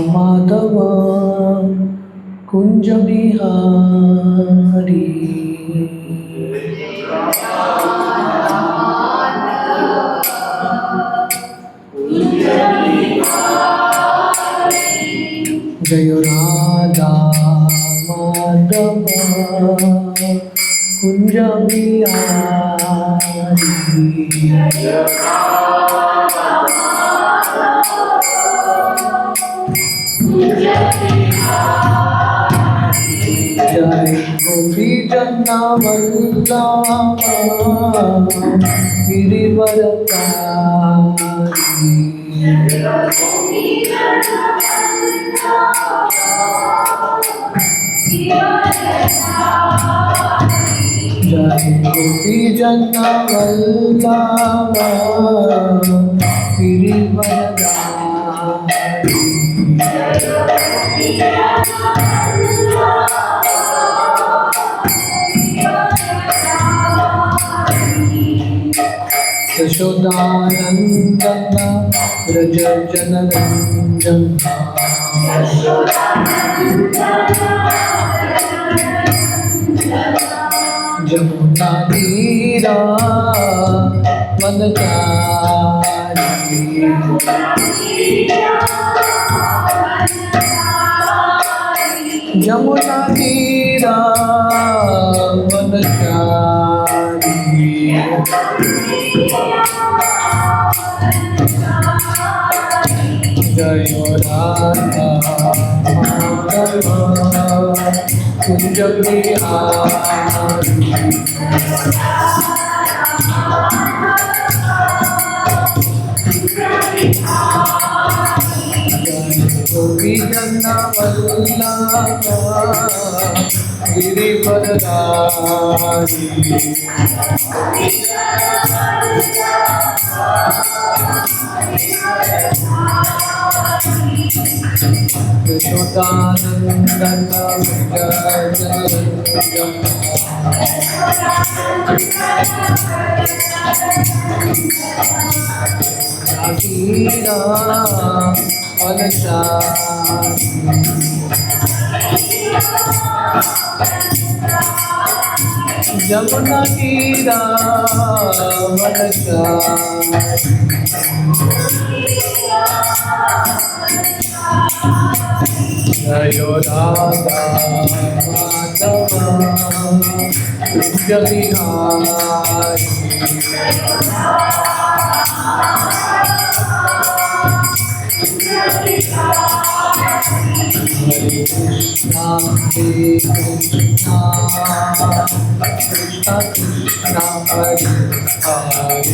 माधव कुंज बिहारी। जय राधा माधव कुंज बिहारी। जय गोपी जन्ना वल्लभा गिरिवरधारी। जय गोपी जन्ना वल्लभा गिरिवरधारी। यशोदानंदन व्रज जनरंजन। जमुना तीरा वनचारी। जमुना तीरा वनचारी। जय राधा माधव कुंज बिहारी। गोपी जन्ना वल्लभा गिरिवरधारी। यशोदानंदन व्रज जनरंजन। तीरा वनचारी। जमुना तीरा वनचारी। जय राधा माधव कुंज बिहारी। हरे Krishna Krishna Krishna Krishna Hare Hare.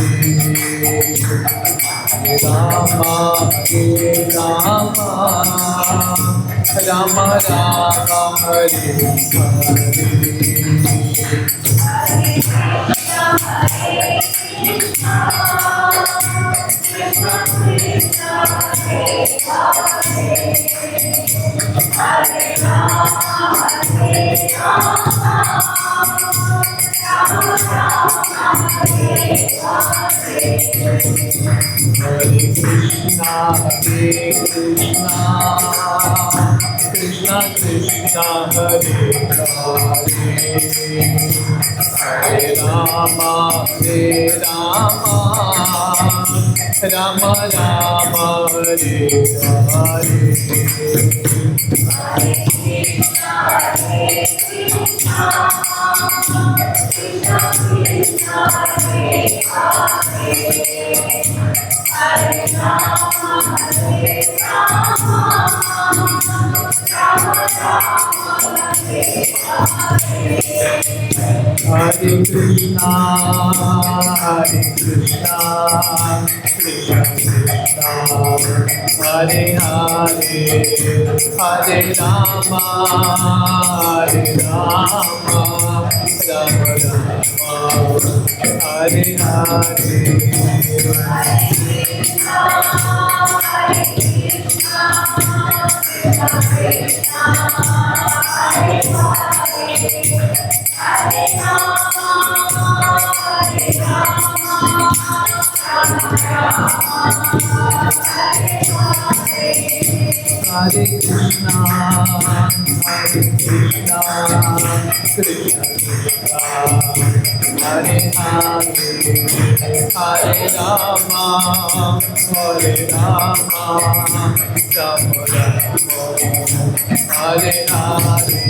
Ram Ram Ram Hare Hare. Hare Krishna Krishna Krishna Hare Hare, Hare Rama Rama Rama Hare Hare. Hare Krishna, Krishna Krishna, Hare Hare, Hare Rama, Rama Rama, Hare Hare. Hare Krishna, Krishna Krishna, Hare Hare, Hare Rama, Rama Rama, Hare Hare.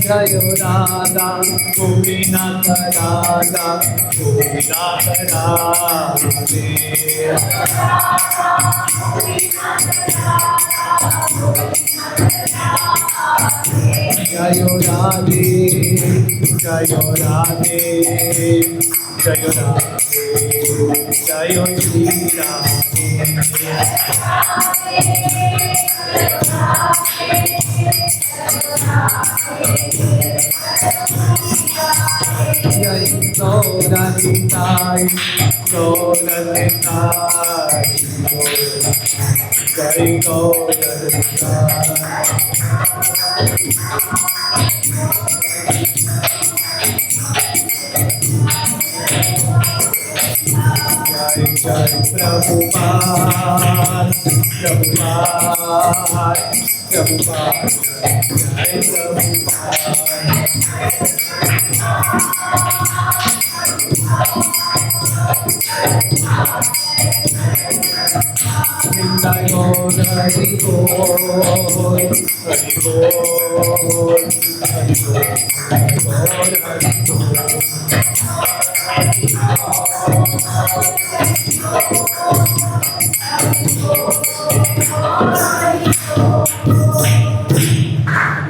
Jai Radha Gopinath Radha Gopinath Radhe. Jai Radhe, Jai Radhe, Jai Radhe, Jai Shri Radhe. Jai Gauranitai, Gauranitai, Jai Gauranitai. Jai Jai Prabhupada, Prabhupada, Prabhupada, Jai Prabhupada. Jai Gaur Hari Bol, Hari Bol, Hari Bol, Hari Bol,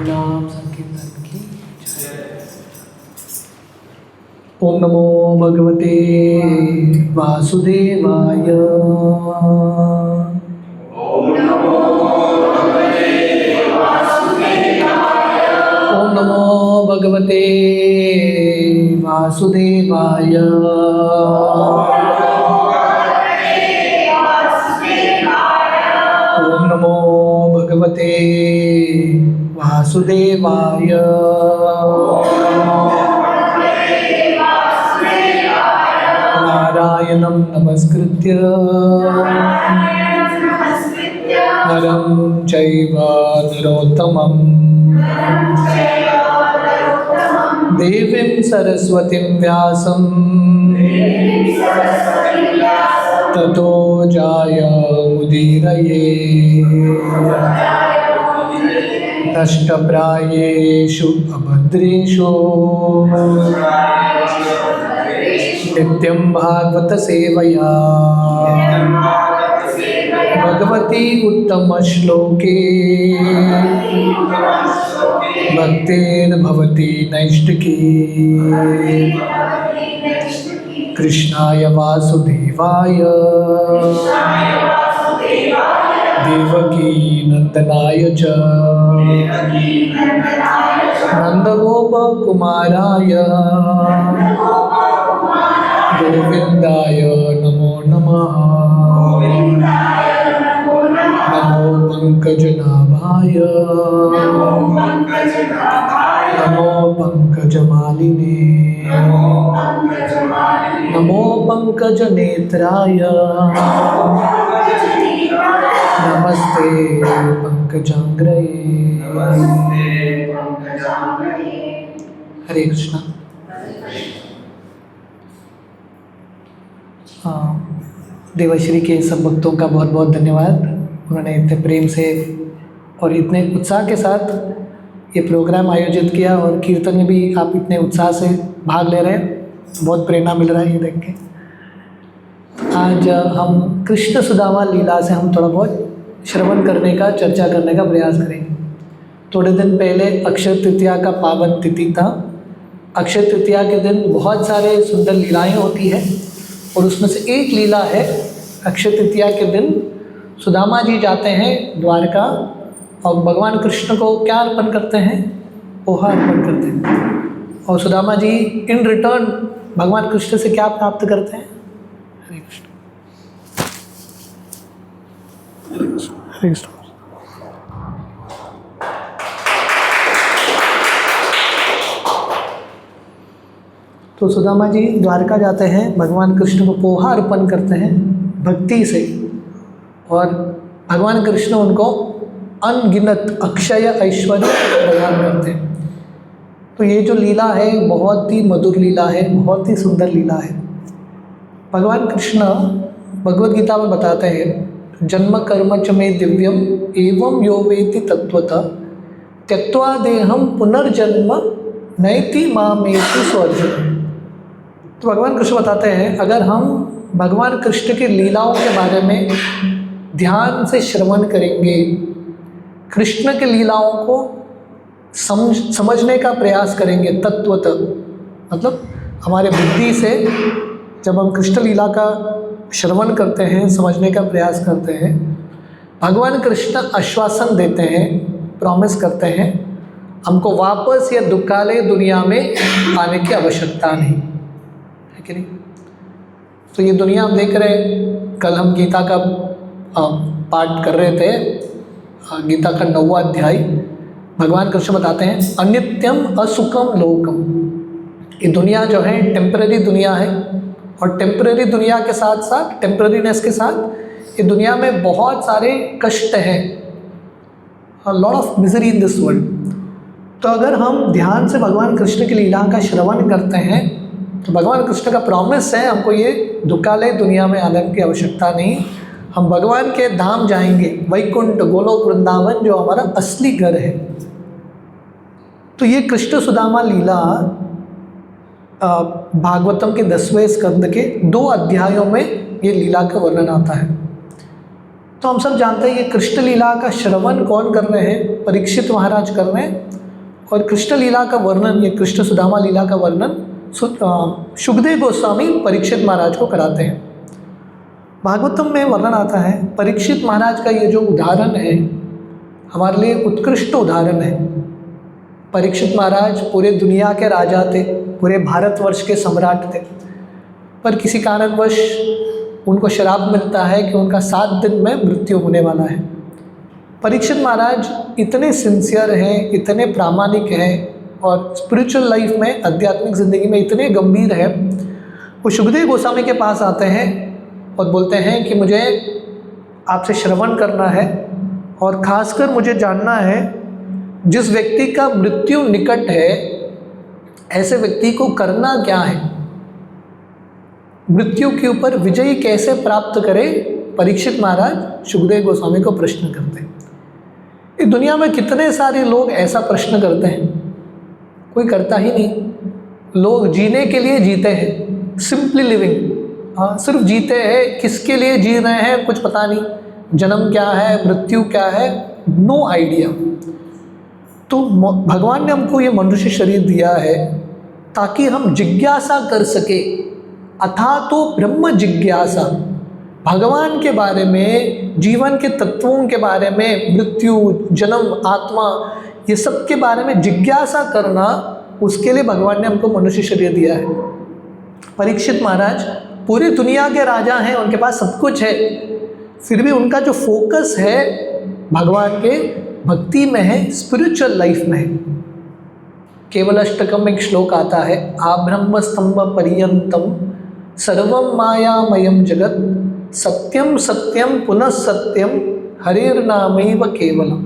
नाम संकीर्तन की जय। ओम नमो भगवते वासुदेवाय। ओम नमो भगवते वासुदेवाय। ओम नमो भगवते वासुदेवाय। नारायणं नमस्कृत्य नरं चैव नरोत्तमं देवीं सरस्वतीं व्यासं ततो जयमुदीरये। नष्टप्रायेषु अभद्रेषु नित्यं भागवत सेवया भगवती उत्तमश्लोके भक्तिर्भवति नैष्टिकी। कृष्णाय वासुदेवाय देवकी नंदनाय च नंदगोपकुमाराय गोविंदाय नमो नमः। नमो पंकजनाभाय नमो पंकजमालिने नमो पंकजनेत्राय नमस्ते पंकजांग्रये। हरे कृष्णा। देवश्री के सब भक्तों का बहुत बहुत धन्यवाद। उन्होंने इतने प्रेम से और इतने उत्साह के साथ ये प्रोग्राम आयोजित किया और कीर्तन में भी आप इतने उत्साह से भाग ले रहे हैं, बहुत प्रेरणा मिल रहा है ये देख के। आज हम कृष्ण सुदामा लीला से हम थोड़ा बहुत श्रवण करने का, चर्चा करने का प्रयास करेंगे। थोड़े दिन पहले अक्षय तृतीया का पावन तिथि था। अक्षय तृतीया के दिन बहुत सारे सुंदर लीलाएं होती हैं और उसमें से एक लीला है अक्षय तृतीया के दिन सुदामा जी जाते हैं द्वारका और भगवान कृष्ण को क्या अर्पण करते हैं? पोहा अर्पण करते हैं। और सुदामा जी इन रिटर्न भगवान कृष्ण से क्या प्राप्त करते हैं? हरे कृष्ण। हरे कृष्ण। तो सुदामा जी द्वारका जाते हैं, भगवान कृष्ण को पोहा अर्पण करते हैं भक्ति से, और भगवान कृष्ण उनको अनगिनत अक्षय ऐश्वर्य प्रदान करते हैं। तो ये जो लीला है बहुत ही मधुर लीला है, बहुत ही सुंदर लीला है। भगवान कृष्ण भगवद गीता में बताते हैं, जन्म कर्म च मे दिव्यम एवं यो वेति तत्वतः त्यक्त्वा देहम पुनर्जन्म नैति मामेति स्वर्जुन। तो भगवान कृष्ण बताते हैं, अगर हम भगवान कृष्ण की लीलाओं के बारे में ध्यान से श्रवण करेंगे, कृष्ण की लीलाओं को समझने का प्रयास करेंगे तत्वतः, मतलब हमारे बुद्धि से जब हम कृष्ण लीला का श्रवण करते हैं, समझने का प्रयास करते हैं, भगवान कृष्ण आश्वासन देते हैं, प्रॉमिस करते हैं, हमको वापस या दुखालय दुनिया में आने की आवश्यकता नहीं है कि नहीं। तो ये दुनिया हम देख रहे हैं, कल हम गीता का पाठ कर रहे थे, गीता का 9वां अध्याय। भगवान कृष्ण बताते हैं, अनित्यम असुखम लोकम। ये दुनिया जो है टेम्पररी दुनिया है, और टेम्पररी दुनिया के साथ साथ, टेम्पररीनेस के साथ, ये दुनिया में बहुत सारे कष्ट हैं, lot of misery in this world. तो अगर हम ध्यान से भगवान कृष्ण की लीला का श्रवण करते हैं, तो भगवान कृष्ण का प्रॉमिस है, हमको ये दुखालय दुनिया में आने की आवश्यकता नहीं, हम भगवान के धाम जाएंगे, वैकुंठ गोलोक वृंदावन, जो हमारा असली घर है। तो ये कृष्ण सुदामा लीला भागवतम के 10वें स्कंद के 2 अध्यायों में ये लीला का वर्णन आता है। तो हम सब जानते हैं ये कृष्ण लीला का श्रवण कौन कर रहे हैं, परीक्षित महाराज कर रहे हैं, और कृष्ण लीला का वर्णन, ये कृष्ण सुदामा लीला का वर्णन शुकदेव गोस्वामी परीक्षित महाराज को कराते हैं। भागवतम में वर्णन आता है, परीक्षित महाराज का ये जो उदाहरण है हमारे लिए उत्कृष्ट उदाहरण है। परीक्षित महाराज पूरे दुनिया के राजा थे, पूरे भारतवर्ष के सम्राट थे, पर किसी कारणवश उनको श्राप मिलता है कि उनका 7 दिन में मृत्यु होने वाला है। परीक्षित महाराज इतने सिंसियर हैं, इतने प्रामाणिक हैं, और स्पिरिचुअल लाइफ में, आध्यात्मिक ज़िंदगी में इतने गंभीर हैं। वो शुकदेव गोस्वामी के पास आते हैं और बोलते हैं कि मुझे आपसे श्रवण करना है, और ख़ासकर मुझे जानना है जिस व्यक्ति का मृत्यु निकट है, ऐसे व्यक्ति को करना क्या है, मृत्यु के ऊपर विजय कैसे प्राप्त करे। परीक्षित महाराज शुकदेव गोस्वामी को प्रश्न करते हैं। इस दुनिया में कितने सारे लोग ऐसा प्रश्न करते हैं, कोई करता ही नहीं। लोग जीने के लिए जीते हैं, सिंपली लिविंग, हाँ सिर्फ जीते हैं। किसके लिए जी रहे हैं कुछ पता नहीं, जन्म क्या है, मृत्यु क्या है, नो आइडिया। तो भगवान ने हमको ये मनुष्य शरीर दिया है ताकि हम जिज्ञासा कर सके, अथा तो ब्रह्म जिज्ञासा, भगवान के बारे में, जीवन के तत्वों के बारे में, मृत्यु, जन्म, आत्मा, ये सब के बारे में जिज्ञासा करना, उसके लिए भगवान ने हमको मनुष्य शरीर दिया है। परीक्षित महाराज पूरी दुनिया के राजा हैं, उनके पास सब कुछ है, फिर भी उनका जो फोकस है भगवान के भक्ति में है, स्पिरिचुअल लाइफ में है। केवल अष्टकम में एक श्लोक आता है, आब्रह्म स्तंभ पर्यंतम सर्वम मायामयम जगत सत्यम सत्यम पुनः सत्यम हरेर्नामैव केवलम।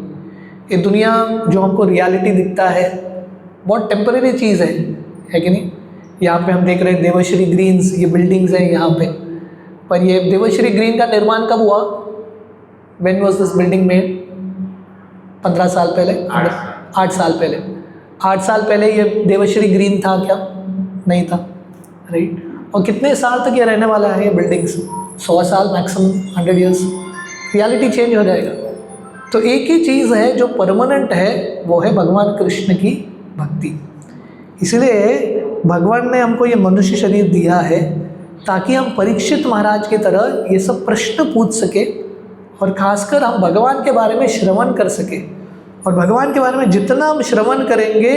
ये दुनिया जो हमको रियलिटी दिखता है बहुत टेम्परेरी चीज़ है कि नहीं। यहाँ पे हम देख रहे हैं देवश्री ग्रीन्स, ये बिल्डिंग्स हैं यहाँ पे, पर ये देवश्री ग्रीन का निर्माण कब हुआ? When was this building made? 15 साल पहले, 8 साल पहले। 8 साल पहले ये देवश्री ग्रीन था क्या? नहीं था, राइट। और कितने साल तक ये रहने वाला है ये बिल्डिंग्स? 100 साल, मैक्सिमम 100 ईयर्स। रियलिटी चेंज हो जाएगा। तो एक ही चीज़ है जो परमानेंट है, वो है भगवान कृष्ण की भक्ति। इसलिए भगवान ने हमको ये मनुष्य शरीर दिया है ताकि हम परीक्षित महाराज की तरह ये सब प्रश्न पूछ सके, और ख़ासकर हम भगवान के बारे में श्रवण कर सके। और भगवान के बारे में जितना हम श्रवण करेंगे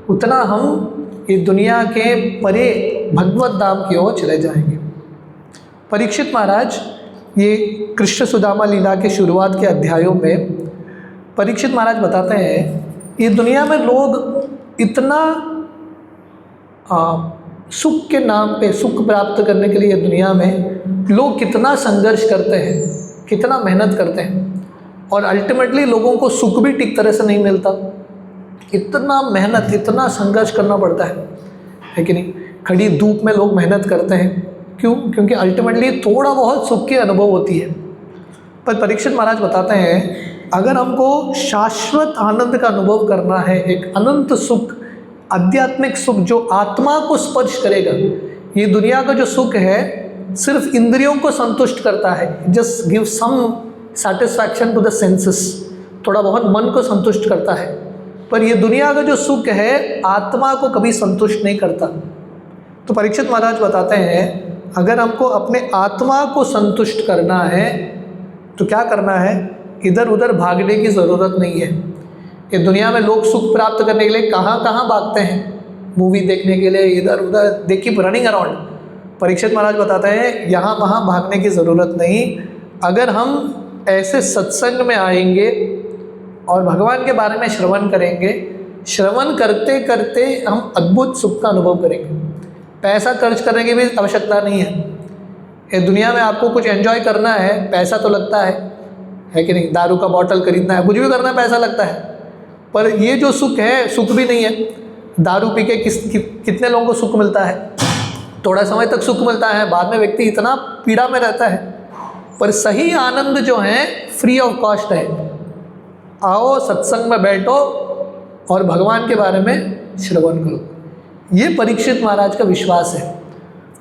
उतना हम ये दुनिया के परे भगवत धाम की ओर चले जाएंगे। परीक्षित महाराज ये कृष्ण सुदामा लीला के शुरुआत के अध्यायों में परीक्षित महाराज बताते हैं ये दुनिया में लोग इतना सुख के नाम पे, सुख प्राप्त करने के लिए दुनिया में लोग कितना संघर्ष करते हैं, कितना मेहनत करते हैं, और अल्टीमेटली लोगों को सुख भी ठीक तरह से नहीं मिलता। इतना मेहनत, इतना संघर्ष करना पड़ता है कि नहीं। खड़ी धूप में लोग मेहनत करते हैं, क्यों? क्योंकि अल्टीमेटली थोड़ा बहुत सुख की अनुभव होती है। पर परीक्षित महाराज बताते हैं अगर हमको शाश्वत आनंद का अनुभव करना है, एक अनंत सुख, आध्यात्मिक सुख जो आत्मा को स्पर्श करेगा, ये दुनिया का जो सुख है सिर्फ इंद्रियों को संतुष्ट करता है, just give some satisfaction to the senses, थोड़ा बहुत मन को संतुष्ट करता है। पर ये दुनिया का जो सुख है आत्मा को कभी संतुष्ट नहीं करता। तो परीक्षित महाराज बताते हैं अगर हमको अपने आत्मा को संतुष्ट करना है तो क्या करना है, इधर उधर भागने की ज़रूरत नहीं है। ये दुनिया में लोग सुख प्राप्त करने के लिए कहाँ कहाँ भागते हैं, मूवी देखने के लिए, इधर उधर, they keep running around. Parikshit Maharaj बताते हैं यहाँ वहाँ भागने की ज़रूरत नहीं। अगर हम ऐसे सत्संग में आएंगे और भगवान के बारे में श्रवण करेंगे, श्रवण करते करते हम अद्भुत सुख का अनुभव करेंगे। पैसा खर्च करने की भी आवश्यकता नहीं है। ये दुनिया में आपको कुछ एंजॉय करना है, पैसा तो लगता है कि नहीं। दारू का बॉटल खरीदना है, कुछ भी करना है, पैसा लगता है। पर ये जो सुख है, सुख भी नहीं है। दारू पी के कितने लोगों को सुख मिलता है, थोड़ा समय तक सुख मिलता है, बाद में व्यक्ति इतना पीड़ा में रहता है। पर सही आनंद जो है फ्री ऑफ कॉस्ट है। आओ सत्संग में बैठो और भगवान के बारे में श्रवण करो, ये परीक्षित महाराज का विश्वास है।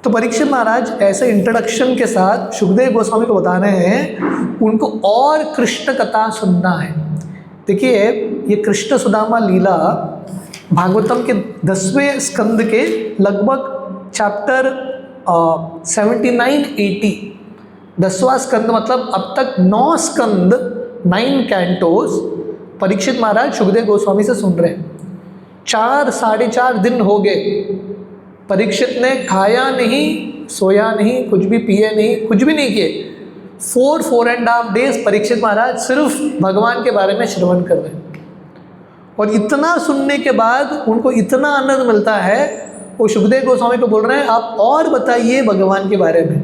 तो परीक्षित महाराज ऐसे इंट्रोडक्शन के साथ सुखदेव गोस्वामी को बता रहे हैं उनको और कृष्ण कथा सुनना है। देखिए ये कृष्ण सुदामा लीला भागवतम के 10वें स्कंद के लगभग चैप्टर 79-80, 10वां स्कंद, मतलब अब तक 9 स्कंद, 9 कैंटोस परीक्षित महाराज सुखदेव गोस्वामी से सुन रहे हैं। 4-4.5 दिन हो गए, परीक्षित ने खाया नहीं, सोया नहीं, कुछ भी पिए नहीं, कुछ भी नहीं किए। 4.5 डेज परीक्षित महाराज सिर्फ भगवान के बारे में श्रवण कर रहे हैं। और इतना सुनने के बाद उनको इतना आनंद मिलता है, वो सुखदेव गोस्वामी को बोल रहे हैं आप और बताइए भगवान के बारे में,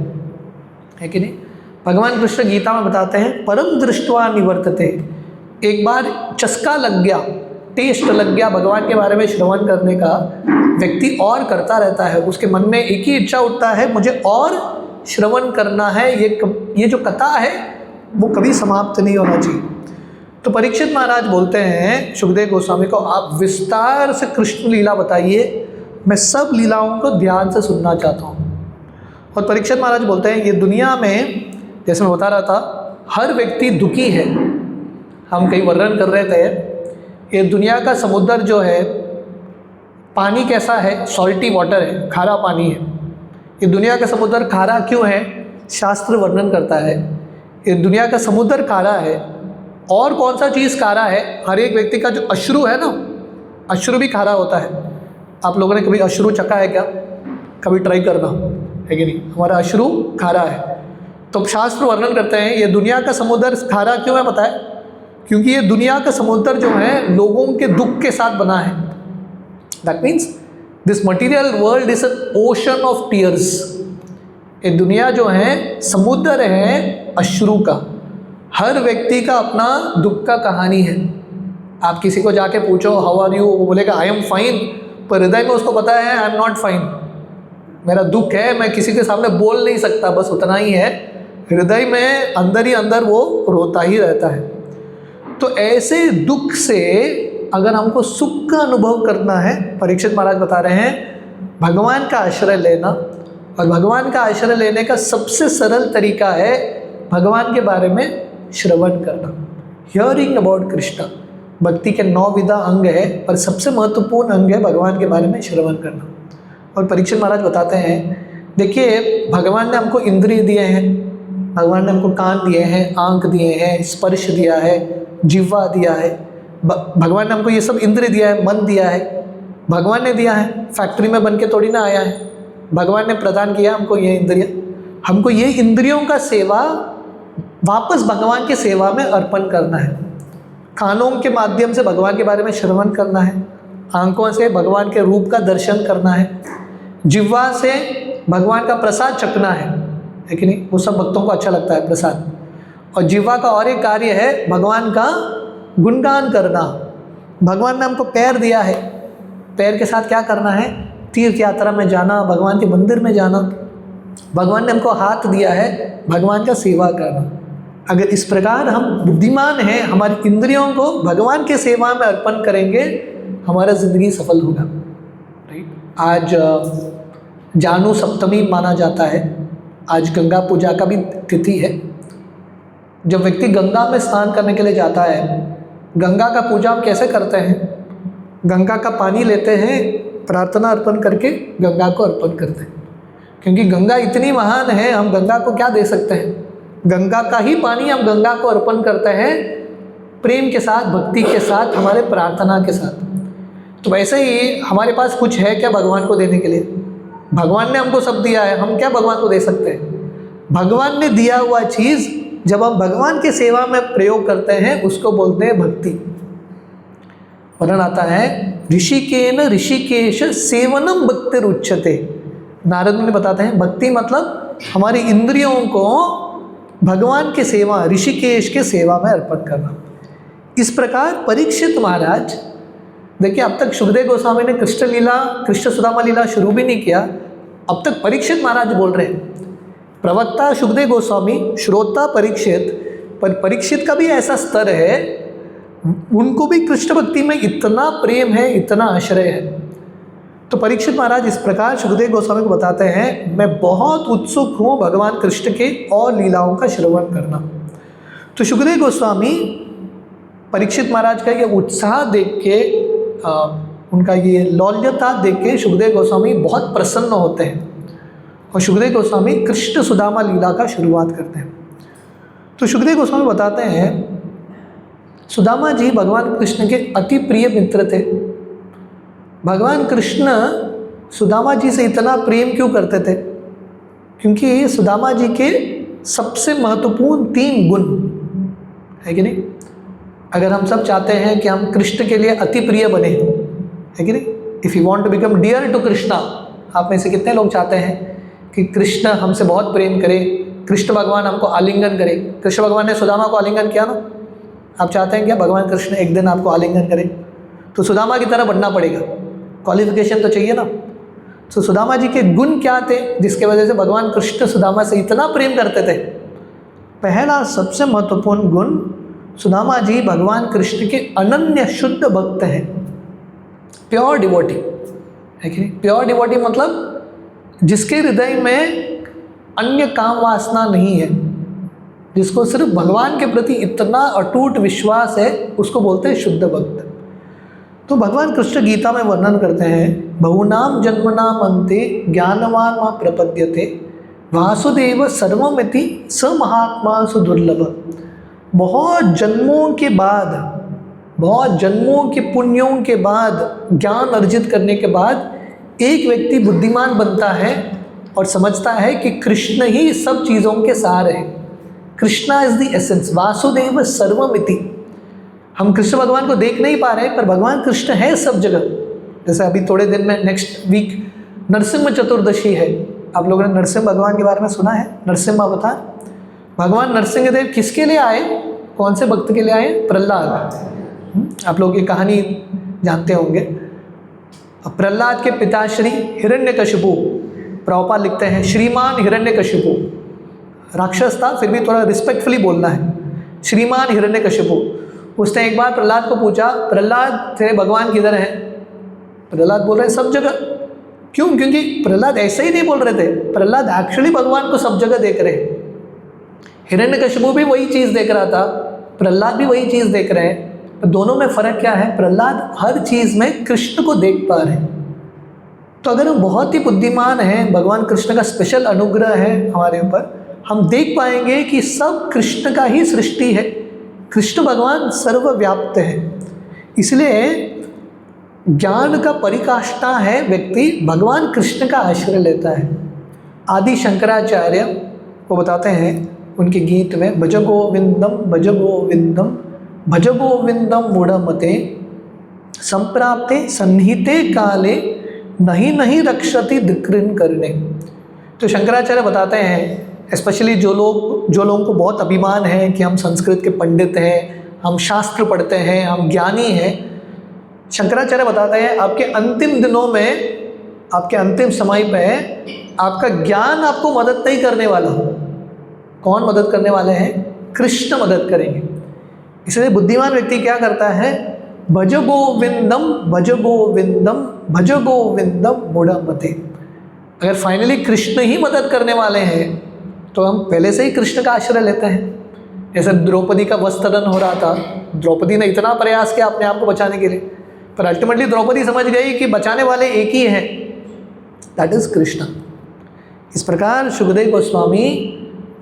है कि नहीं। भगवान कृष्ण गीता में बताते हैं परम दृष्ट्वा निवर्तते। एक बार चस्का लग गया, टेस्ट लग गया भगवान के बारे में श्रवण करने का, व्यक्ति और करता रहता है। उसके मन में एक ही इच्छा उठता है, मुझे और श्रवण करना है, ये जो कथा है वो कभी समाप्त नहीं होना चाहिए। तो परीक्षित महाराज बोलते हैं सुखदेव गोस्वामी को आप विस्तार से कृष्ण लीला बताइए, मैं सब लीलाओं को ध्यान से सुनना चाहता हूँ। और परीक्षित महाराज बोलते हैं ये दुनिया में, जैसे मैं बता रहा था, हर व्यक्ति दुखी है। हम कहीं वर्णन कर रहे थे, ये दुनिया का समुद्र जो है, पानी कैसा है, सॉल्टी वाटर है, खारा पानी है। ये दुनिया का समुद्र खारा क्यों है, शास्त्र वर्णन करता है। ये दुनिया का समुद्र खारा है। और कौन सा चीज़ खारा है, हर एक व्यक्ति का जो अश्रु है ना, अश्रु भी खारा होता है। आप लोगों ने कभी अश्रु चखा है क्या? कभी ट्राई करना, है कि नहीं। हमारा अश्रु खारा है। तो शास्त्र वर्णन करते हैं ये दुनिया का समुद्र खारा क्यों है, पता है? क्योंकि ये दुनिया का समुद्र जो है लोगों के दुख के साथ बना है। That means this material world is an ocean of tears. ये दुनिया जो है समुद्र है अश्रु का। हर व्यक्ति का अपना दुख का कहानी है। आप किसी को जाके पूछो हाउ आर यू, वो बोलेगा आई एम फाइन, पर हृदय में उसको पता है आई एम नॉट फाइन, मेरा दुख है, मैं किसी के सामने बोल नहीं सकता, बस उतना ही है। हृदय में अंदर ही अंदर वो रोता ही रहता है। तो ऐसे दुख से अगर हमको सुख का अनुभव करना है, परीक्षित महाराज बता रहे हैं भगवान का आश्रय लेना। और भगवान का आश्रय लेने का सबसे सरल तरीका है भगवान के बारे में श्रवण करना, हियरिंग अबाउट कृष्णा। भक्ति के 9 विधा अंग है, पर सबसे महत्वपूर्ण अंग है भगवान के बारे में श्रवण करना। और परीक्षित महाराज बताते हैं देखिए भगवान ने हमको इंद्रिय दिए हैं, भगवान ने हमको कान दिए हैं, आँख दिए हैं, स्पर्श दिया है, जिह्वा दिया है। भगवान ने हमको ये सब इंद्रिय दिया है, मन दिया है, भगवान ने दिया है, फैक्ट्री में बन के थोड़ी ना आया है। भगवान ने प्रदान किया हमको ये इंद्रिय। हमको ये इंद्रियों का सेवा वापस भगवान की सेवा में अर्पण करना है। कानों के माध्यम से भगवान के बारे में श्रवण करना है, आंखों से भगवान के रूप का दर्शन करना है, जिह्वा से भगवान का प्रसाद चखना है कि नहीं? वो सब भक्तों को अच्छा लगता है प्रसाद। और जिह्वा का और एक कार्य है भगवान का गुणगान करना। भगवान ने हमको पैर दिया है, पैर के साथ क्या करना है? तीर्थ यात्रा में जाना, भगवान के मंदिर में जाना। भगवान ने हमको हाथ दिया है, भगवान का सेवा करना। अगर इस प्रकार हम बुद्धिमान हैं, हमारी इंद्रियों को भगवान के सेवा में अर्पण करेंगे, हमारा ज़िंदगी सफल होगा। राइट। आज जानु सप्तमी माना जाता है, आज गंगा पूजा का भी तिथि है। जब व्यक्ति गंगा में स्नान करने के लिए जाता है, गंगा का पूजा हम कैसे करते हैं? गंगा का पानी लेते हैं, प्रार्थना अर्पण करके गंगा को अर्पण करते हैं, क्योंकि गंगा इतनी महान है। हम गंगा को क्या दे सकते हैं? गंगा का ही पानी हम गंगा को अर्पण करते हैं, प्रेम के साथ, भक्ति के साथ, हमारे प्रार्थना के साथ। तो वैसे ही हमारे पास कुछ है क्या भगवान को देने के लिए? भगवान ने हमको सब दिया है, हम क्या भगवान को दे सकते हैं? भगवान ने दिया हुआ चीज़ जब हम भगवान की सेवा में प्रयोग करते हैं, उसको बोलते हैं भक्ति। वर्णन आता है, ऋषिकेन ऋषिकेश सेवनम भक्ति उच्यते। नारद मुनि बताते हैं भक्ति मतलब हमारी इंद्रियों को भगवान की सेवा, ऋषिकेश के सेवा में अर्पण करना। इस प्रकार परीक्षित महाराज, देखिए अब तक सुखदेव गोस्वामी ने कृष्ण लीला, कृष्ण सुदामा लीला शुरू भी नहीं किया, अब तक परीक्षित महाराज बोल रहे हैं। प्रवक्ता सुखदेव गोस्वामी, श्रोता परीक्षित, पर परीक्षित का भी ऐसा स्तर है, उनको भी कृष्ण भक्ति में इतना प्रेम है, इतना आश्रय है। तो परीक्षित महाराज इस प्रकार सुखदेव गोस्वामी को बताते हैं, मैं बहुत उत्सुक हूँ भगवान कृष्ण के और लीलाओं का श्रवण करना। तो सुखदेव गोस्वामी परीक्षित महाराज का ये उत्साह देख के, उनका ये लौल्यता देख के सुखदेव गोस्वामी बहुत प्रसन्न होते हैं और सुखदेव गोस्वामी कृष्ण सुदामा लीला का शुरुआत करते हैं। तो सुखदेव गोस्वामी बताते हैं, सुदामा जी भगवान कृष्ण के अति प्रिय मित्र थे। भगवान कृष्ण सुदामा जी से इतना प्रेम क्यों करते थे? क्योंकि सुदामा जी के सबसे महत्वपूर्ण 3 गुण है कि नहीं? अगर हम सब चाहते हैं कि हम कृष्ण के लिए अति प्रिय बने, है कि नहीं? If you want to become dear to Krishna, आप में से कितने लोग चाहते हैं कि कृष्ण हमसे बहुत प्रेम करे, कृष्ण भगवान हमको आलिंगन करे? कृष्ण भगवान ने सुदामा को आलिंगन किया ना। आप चाहते हैं क्या भगवान कृष्ण एक दिन आपको आलिंगन करे? तो सुदामा की तरह बनना पड़ेगा, क्वालिफिकेशन तो चाहिए ना। तो सुदामा जी के गुण क्या थे जिसके वजह से भगवान कृष्ण सुदामा से इतना प्रेम करते थे? पहला सबसे महत्वपूर्ण गुण, सुदामा जी भगवान कृष्ण के अनन्य शुद्ध भक्त हैं, प्योर डिवोटी, है कि नहीं? प्योर डिवोटी मतलब जिसके हृदय में अन्य काम वासना नहीं है, जिसको सिर्फ भगवान के प्रति इतना अटूट विश्वास है, उसको बोलते हैं शुद्ध भक्त। तो भगवान कृष्ण गीता में वर्णन करते हैं, बहुनाम जन्मनाम अन्ते ज्ञानवान मां प्रपद्यते वासुदेव सर्वमिति स महात्मा सुदुर्लभ। बहुत जन्मों के बाद, बहुत जन्मों के पुण्यों के बाद, ज्ञान अर्जित करने के बाद एक व्यक्ति बुद्धिमान बनता है और समझता है कि कृष्ण ही सब चीज़ों के सार है। Krishna is the essence, Vasudeva सर्वमिति। हम कृष्ण भगवान को देख नहीं पा रहे, पर भगवान कृष्ण है सब जगह। जैसे अभी थोड़े दिन में नेक्स्ट वीक नरसिम्हा चतुर्दशी है, आप लोगों ने नरसिम्हा भगवान के बारे में सुना है? नरसिम्हा अवतार, भगवान नरसिंह देव किसके लिए आए? कौन से भक्त के लिए आए? प्रहलाद। आप लोग ये कहानी जानते होंगे। प्रहलाद के पिताश्री हिरण्यकशिपु, प्रभुपाद लिखते हैं श्रीमान हिरण्यकशिपु, राक्षस था फिर भी थोड़ा रिस्पेक्टफुली बोलना है, श्रीमान हिरण्यकशिपु। उसने एक बार प्रहलाद को पूछा, प्रहलाद तेरे भगवान किधर हैं? प्रहलाद बोल रहे हैं सब जगह। क्यों? क्योंकि प्रहलाद ऐसे ही नहीं बोल रहे थे, प्रहलाद एक्चुअली भगवान को सब जगह देख रहे हैं। हिरण्यकशिपु भी वही चीज़ देख रहा था, प्रहलाद भी वही चीज़ देख रहे हैं, तो दोनों में फ़र्क क्या है? प्रहलाद हर चीज़ में कृष्ण को देख पा रहे हैं। तो अगर हम बहुत ही बुद्धिमान हैं, भगवान कृष्ण का स्पेशल अनुग्रह है हमारे ऊपर, हम देख पाएंगे कि सब कृष्ण का ही सृष्टि है, कृष्ण भगवान सर्वव्याप्त है। इसलिए ज्ञान का परिकाष्ठा है व्यक्ति भगवान कृष्ण का आश्रय लेता है। आदि शंकराचार्य वो बताते हैं, उनके गीत में भज गोविंदम भज गोविंदम भज गोविंदम मूढ़मते संप्राप्ते सन्निहिते काले नहीं नहीं रक्षति धिक्कृन करने। तो शंकराचार्य बताते हैं, स्पेशली जो लोगों को बहुत अभिमान है कि हम संस्कृत के पंडित हैं, हम शास्त्र पढ़ते हैं, हम ज्ञानी हैं, शंकराचार्य बताते हैं आपके अंतिम दिनों में, आपके अंतिम समय पे आपका ज्ञान आपको मदद नहीं करने वाला। कौन मदद करने वाले हैं? कृष्ण मदद करेंगे। इसलिए बुद्धिमान व्यक्ति क्या करता है? भज गोविंदम भज गोविंदम भज गोविंदम मूढ़मते। अगर फाइनली कृष्ण ही मदद करने वाले हैं तो हम पहले से ही कृष्ण का आश्रय लेते हैं। जैसे द्रौपदी का वस्त्रहरण हो रहा था, द्रौपदी ने इतना प्रयास किया अपने आप को बचाने के लिए, पर अल्टीमेटली द्रौपदी समझ गई कि बचाने वाले एक ही हैं, दैट इज कृष्ण। इस प्रकार सुखदेव गोस्वामी,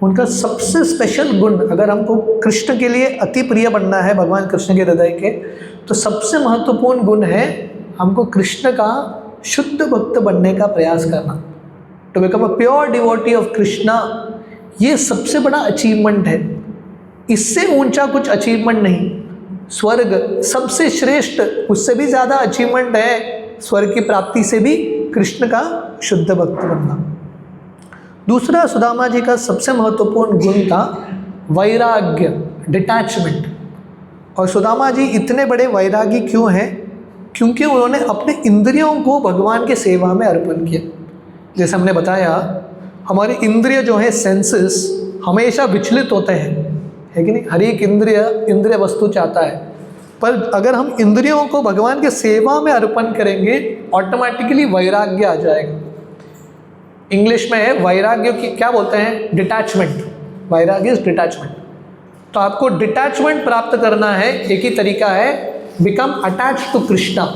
उनका सबसे स्पेशल गुण, अगर हमको कृष्ण के लिए अति प्रिय बनना है, भगवान कृष्ण के हृदय के, तो सबसे महत्वपूर्ण गुण है हमको कृष्ण का शुद्ध भक्त बनने का प्रयास करना, to become a pure devotee of Krishna. ये सबसे बड़ा अचीवमेंट है, इससे ऊंचा कुछ अचीवमेंट नहीं। स्वर्ग सबसे श्रेष्ठ, उससे भी ज़्यादा अचीवमेंट है स्वर्ग की प्राप्ति से भी कृष्ण का शुद्ध भक्त बनना। दूसरा सुदामा जी का सबसे महत्वपूर्ण गुण था वैराग्य, डिटैचमेंट। और सुदामा जी इतने बड़े वैरागी क्यों हैं? क्योंकि उन्होंने अपने इंद्रियों को भगवान के सेवा में अर्पण किया। जैसे हमने बताया, हमारी इंद्रिय जो है, सेंसेस, हमेशा विचलित होते हैं, है कि नहीं? हर एक इंद्रिय वस्तु चाहता है, पर अगर हम इंद्रियों को भगवान के सेवा में अर्पण करेंगे, ऑटोमेटिकली वैराग्य आ जाएगा। इंग्लिश में वैराग्य की क्या बोलते हैं? डिटैचमेंट। वैराग्य इज डिटैचमेंट। तो आपको डिटैचमेंट प्राप्त करना है, एक ही तरीका है, बिकम अटैच टू कृष्णा।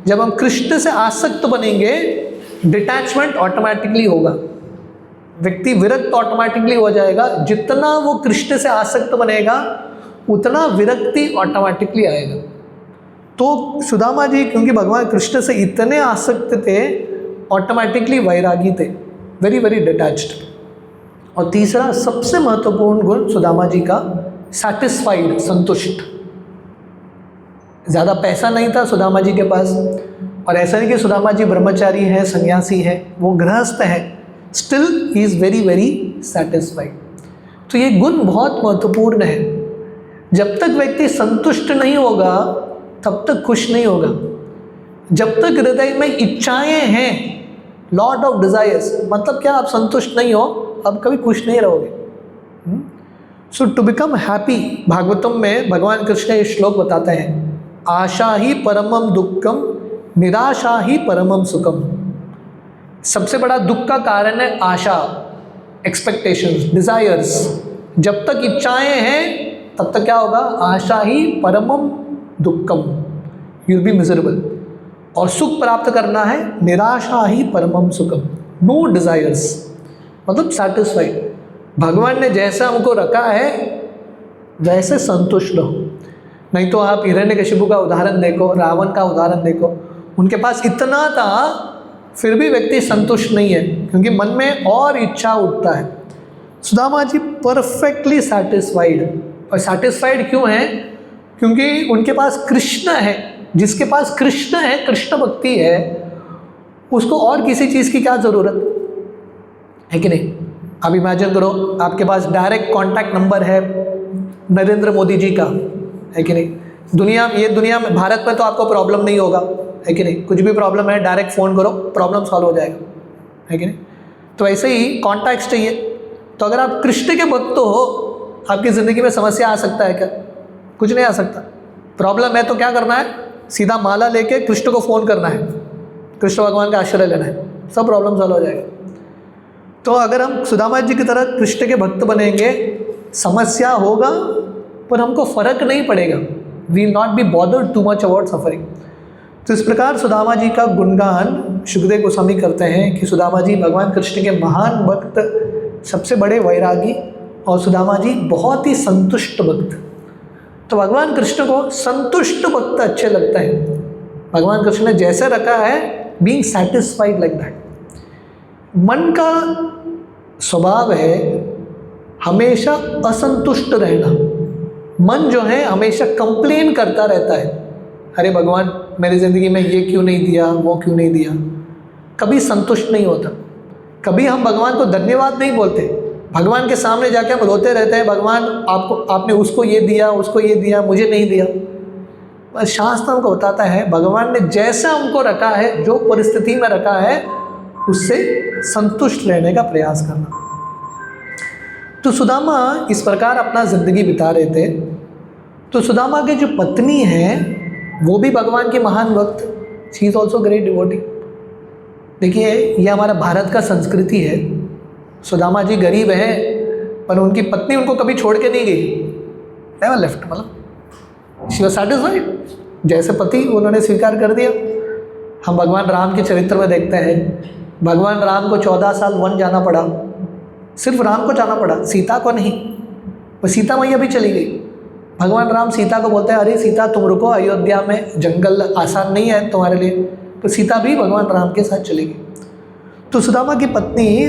जब हम कृष्ण से आसक्त बनेंगे, डिटैचमेंट ऑटोमेटिकली होगा, व्यक्ति विरक्त ऑटोमेटिकली हो जाएगा। जितना वो कृष्ण से आसक्त बनेगा उतना विरक्ति ऑटोमेटिकली आएगा। तो सुदामा जी क्योंकि भगवान कृष्ण से इतने आसक्त थे, ऑटोमेटिकली वैरागी थे, वेरी वेरी डिटैच्ड। और तीसरा सबसे महत्वपूर्ण गुण सुदामा जी का, सैटिस्फाइड, संतुष्ट। ज़्यादा पैसा नहीं था सुदामा जी के पास, और ऐसा नहीं कि सुदामा जी ब्रह्मचारी हैं, सन्यासी हैं, वो गृहस्थ हैं, still he is very very satisfied. तो ये गुण बहुत महत्वपूर्ण है। जब तक व्यक्ति संतुष्ट नहीं होगा तब तक खुश नहीं होगा। जब तक हृदय में इच्छाएं हैं, लॉट ऑफ डिजायर्स, मतलब क्या, आप संतुष्ट नहीं हो, अब कभी खुश नहीं रहोगे। सो टू बिकम हैप्पी, भागवतम में भगवान कृष्ण ये श्लोक बताते हैं, आशा ही परमम दुखम निराशा ही परमम सुखम। सबसे बड़ा दुख का कारण है आशा, एक्सपेक्टेशंस, डिजायर्स। जब तक इच्छाएं हैं तब तक क्या होगा? आशा ही परमम दुखम, यू विल बी मिजरेबल। और सुख प्राप्त करना है, निराशा ही परमम सुखम, नो डिजायर्स, मतलब सेटिस्फाइड। भगवान ने जैसा हमको रखा है वैसे संतुष्ट रहो। नहीं तो आप हिरण्यकशिपु का उदाहरण देखो, रावण का उदाहरण देखो, उनके पास इतना था फिर भी व्यक्ति संतुष्ट नहीं है, क्योंकि मन में और इच्छा उठता है। Sudama ji perfectly satisfied. और सेटिस्फाइड क्यों है? क्योंकि उनके पास कृष्ण है। जिसके पास कृष्ण है, कृष्ण भक्ति है, उसको और किसी चीज़ की क्या ज़रूरत है कि नहीं? अब इमेजिन करो, आपके पास डायरेक्ट कॉन्टैक्ट नंबर है नरेंद्र मोदी जी का, है कि नहीं? ये दुनिया में, भारत में तो आपको प्रॉब्लम नहीं होगा, है कि नहीं? कुछ भी प्रॉब्लम है डायरेक्ट फ़ोन करो, प्रॉब्लम सॉल्व हो जाएगा, है कि नहीं? तो ऐसे ही कॉन्टैक्ट्स चाहिए। तो अगर आप कृष्ण के भक्त हो, आपकी ज़िंदगी में समस्या आ सकता है क्या? कुछ नहीं आ सकता। प्रॉब्लम है तो क्या करना है? सीधा माला लेके कृष्ण को फ़ोन करना है, कृष्ण भगवान का आश्रय लेना है, सब प्रॉब्लम सॉल्व हो जाएगा। तो अगर हम सुदामा जी की तरह कृष्ण के भक्त बनेंगे, समस्या होगा पर हमको फ़र्क नहीं पड़ेगा, we will not be bothered too much about suffering. तो इस प्रकार सुदामा जी का गुणगान सुखदेव गोस्वामी करते हैं कि सुदामा जी भगवान कृष्ण के महान भक्त, सबसे बड़े वैरागी, और सुदामा जी बहुत ही संतुष्ट भक्त। तो भगवान कृष्ण को संतुष्ट भक्त अच्छे लगता है। भगवान कृष्ण ने जैसे रखा है, बीइंग सेटिस्फाइड लाइक दैट। मन का स्वभाव है हमेशा असंतुष्ट रहना। मन जो है हमेशा कंप्लेन करता रहता है, अरे भगवान मेरी ज़िंदगी में ये क्यों नहीं दिया, वो क्यों नहीं दिया। कभी संतुष्ट नहीं होता। कभी हम भगवान को धन्यवाद नहीं बोलते। भगवान के सामने जाके हम रोते रहते हैं, भगवान आपने उसको ये दिया, उसको ये दिया, मुझे नहीं दिया। पर शास्त्र हमको बताता है भगवान ने जैसा हमको रखा है, जो परिस्थिति में रखा है, उससे संतुष्ट रहने का प्रयास करना। तो सुदामा इस प्रकार अपना ज़िंदगी बिता रहे थे। तो सुदामा की जो पत्नी है वो भी भगवान की महान भक्त, she is also great devotee. देखिए ये हमारा भारत का संस्कृति है। सुदामा जी गरीब है पर उनकी पत्नी उनको कभी छोड़ के नहीं गई, नेवर लेफ्ट, मतलब शी वाज सैटिस्फाइड। जैसे पति उन्होंने स्वीकार कर दिया। हम भगवान राम के चरित्र में देखते हैं, भगवान राम को 14 साल वन जाना पड़ा, सिर्फ राम को जाना पड़ा, सीता को नहीं। वो सीता मैया भी चली गई। भगवान राम सीता को बोलते हैं, अरे सीता तुम रुको, अयोध्या में जंगल आसान नहीं है तुम्हारे लिए। तो सीता भी भगवान राम के साथ चली गई। तो सुदामा की पत्नी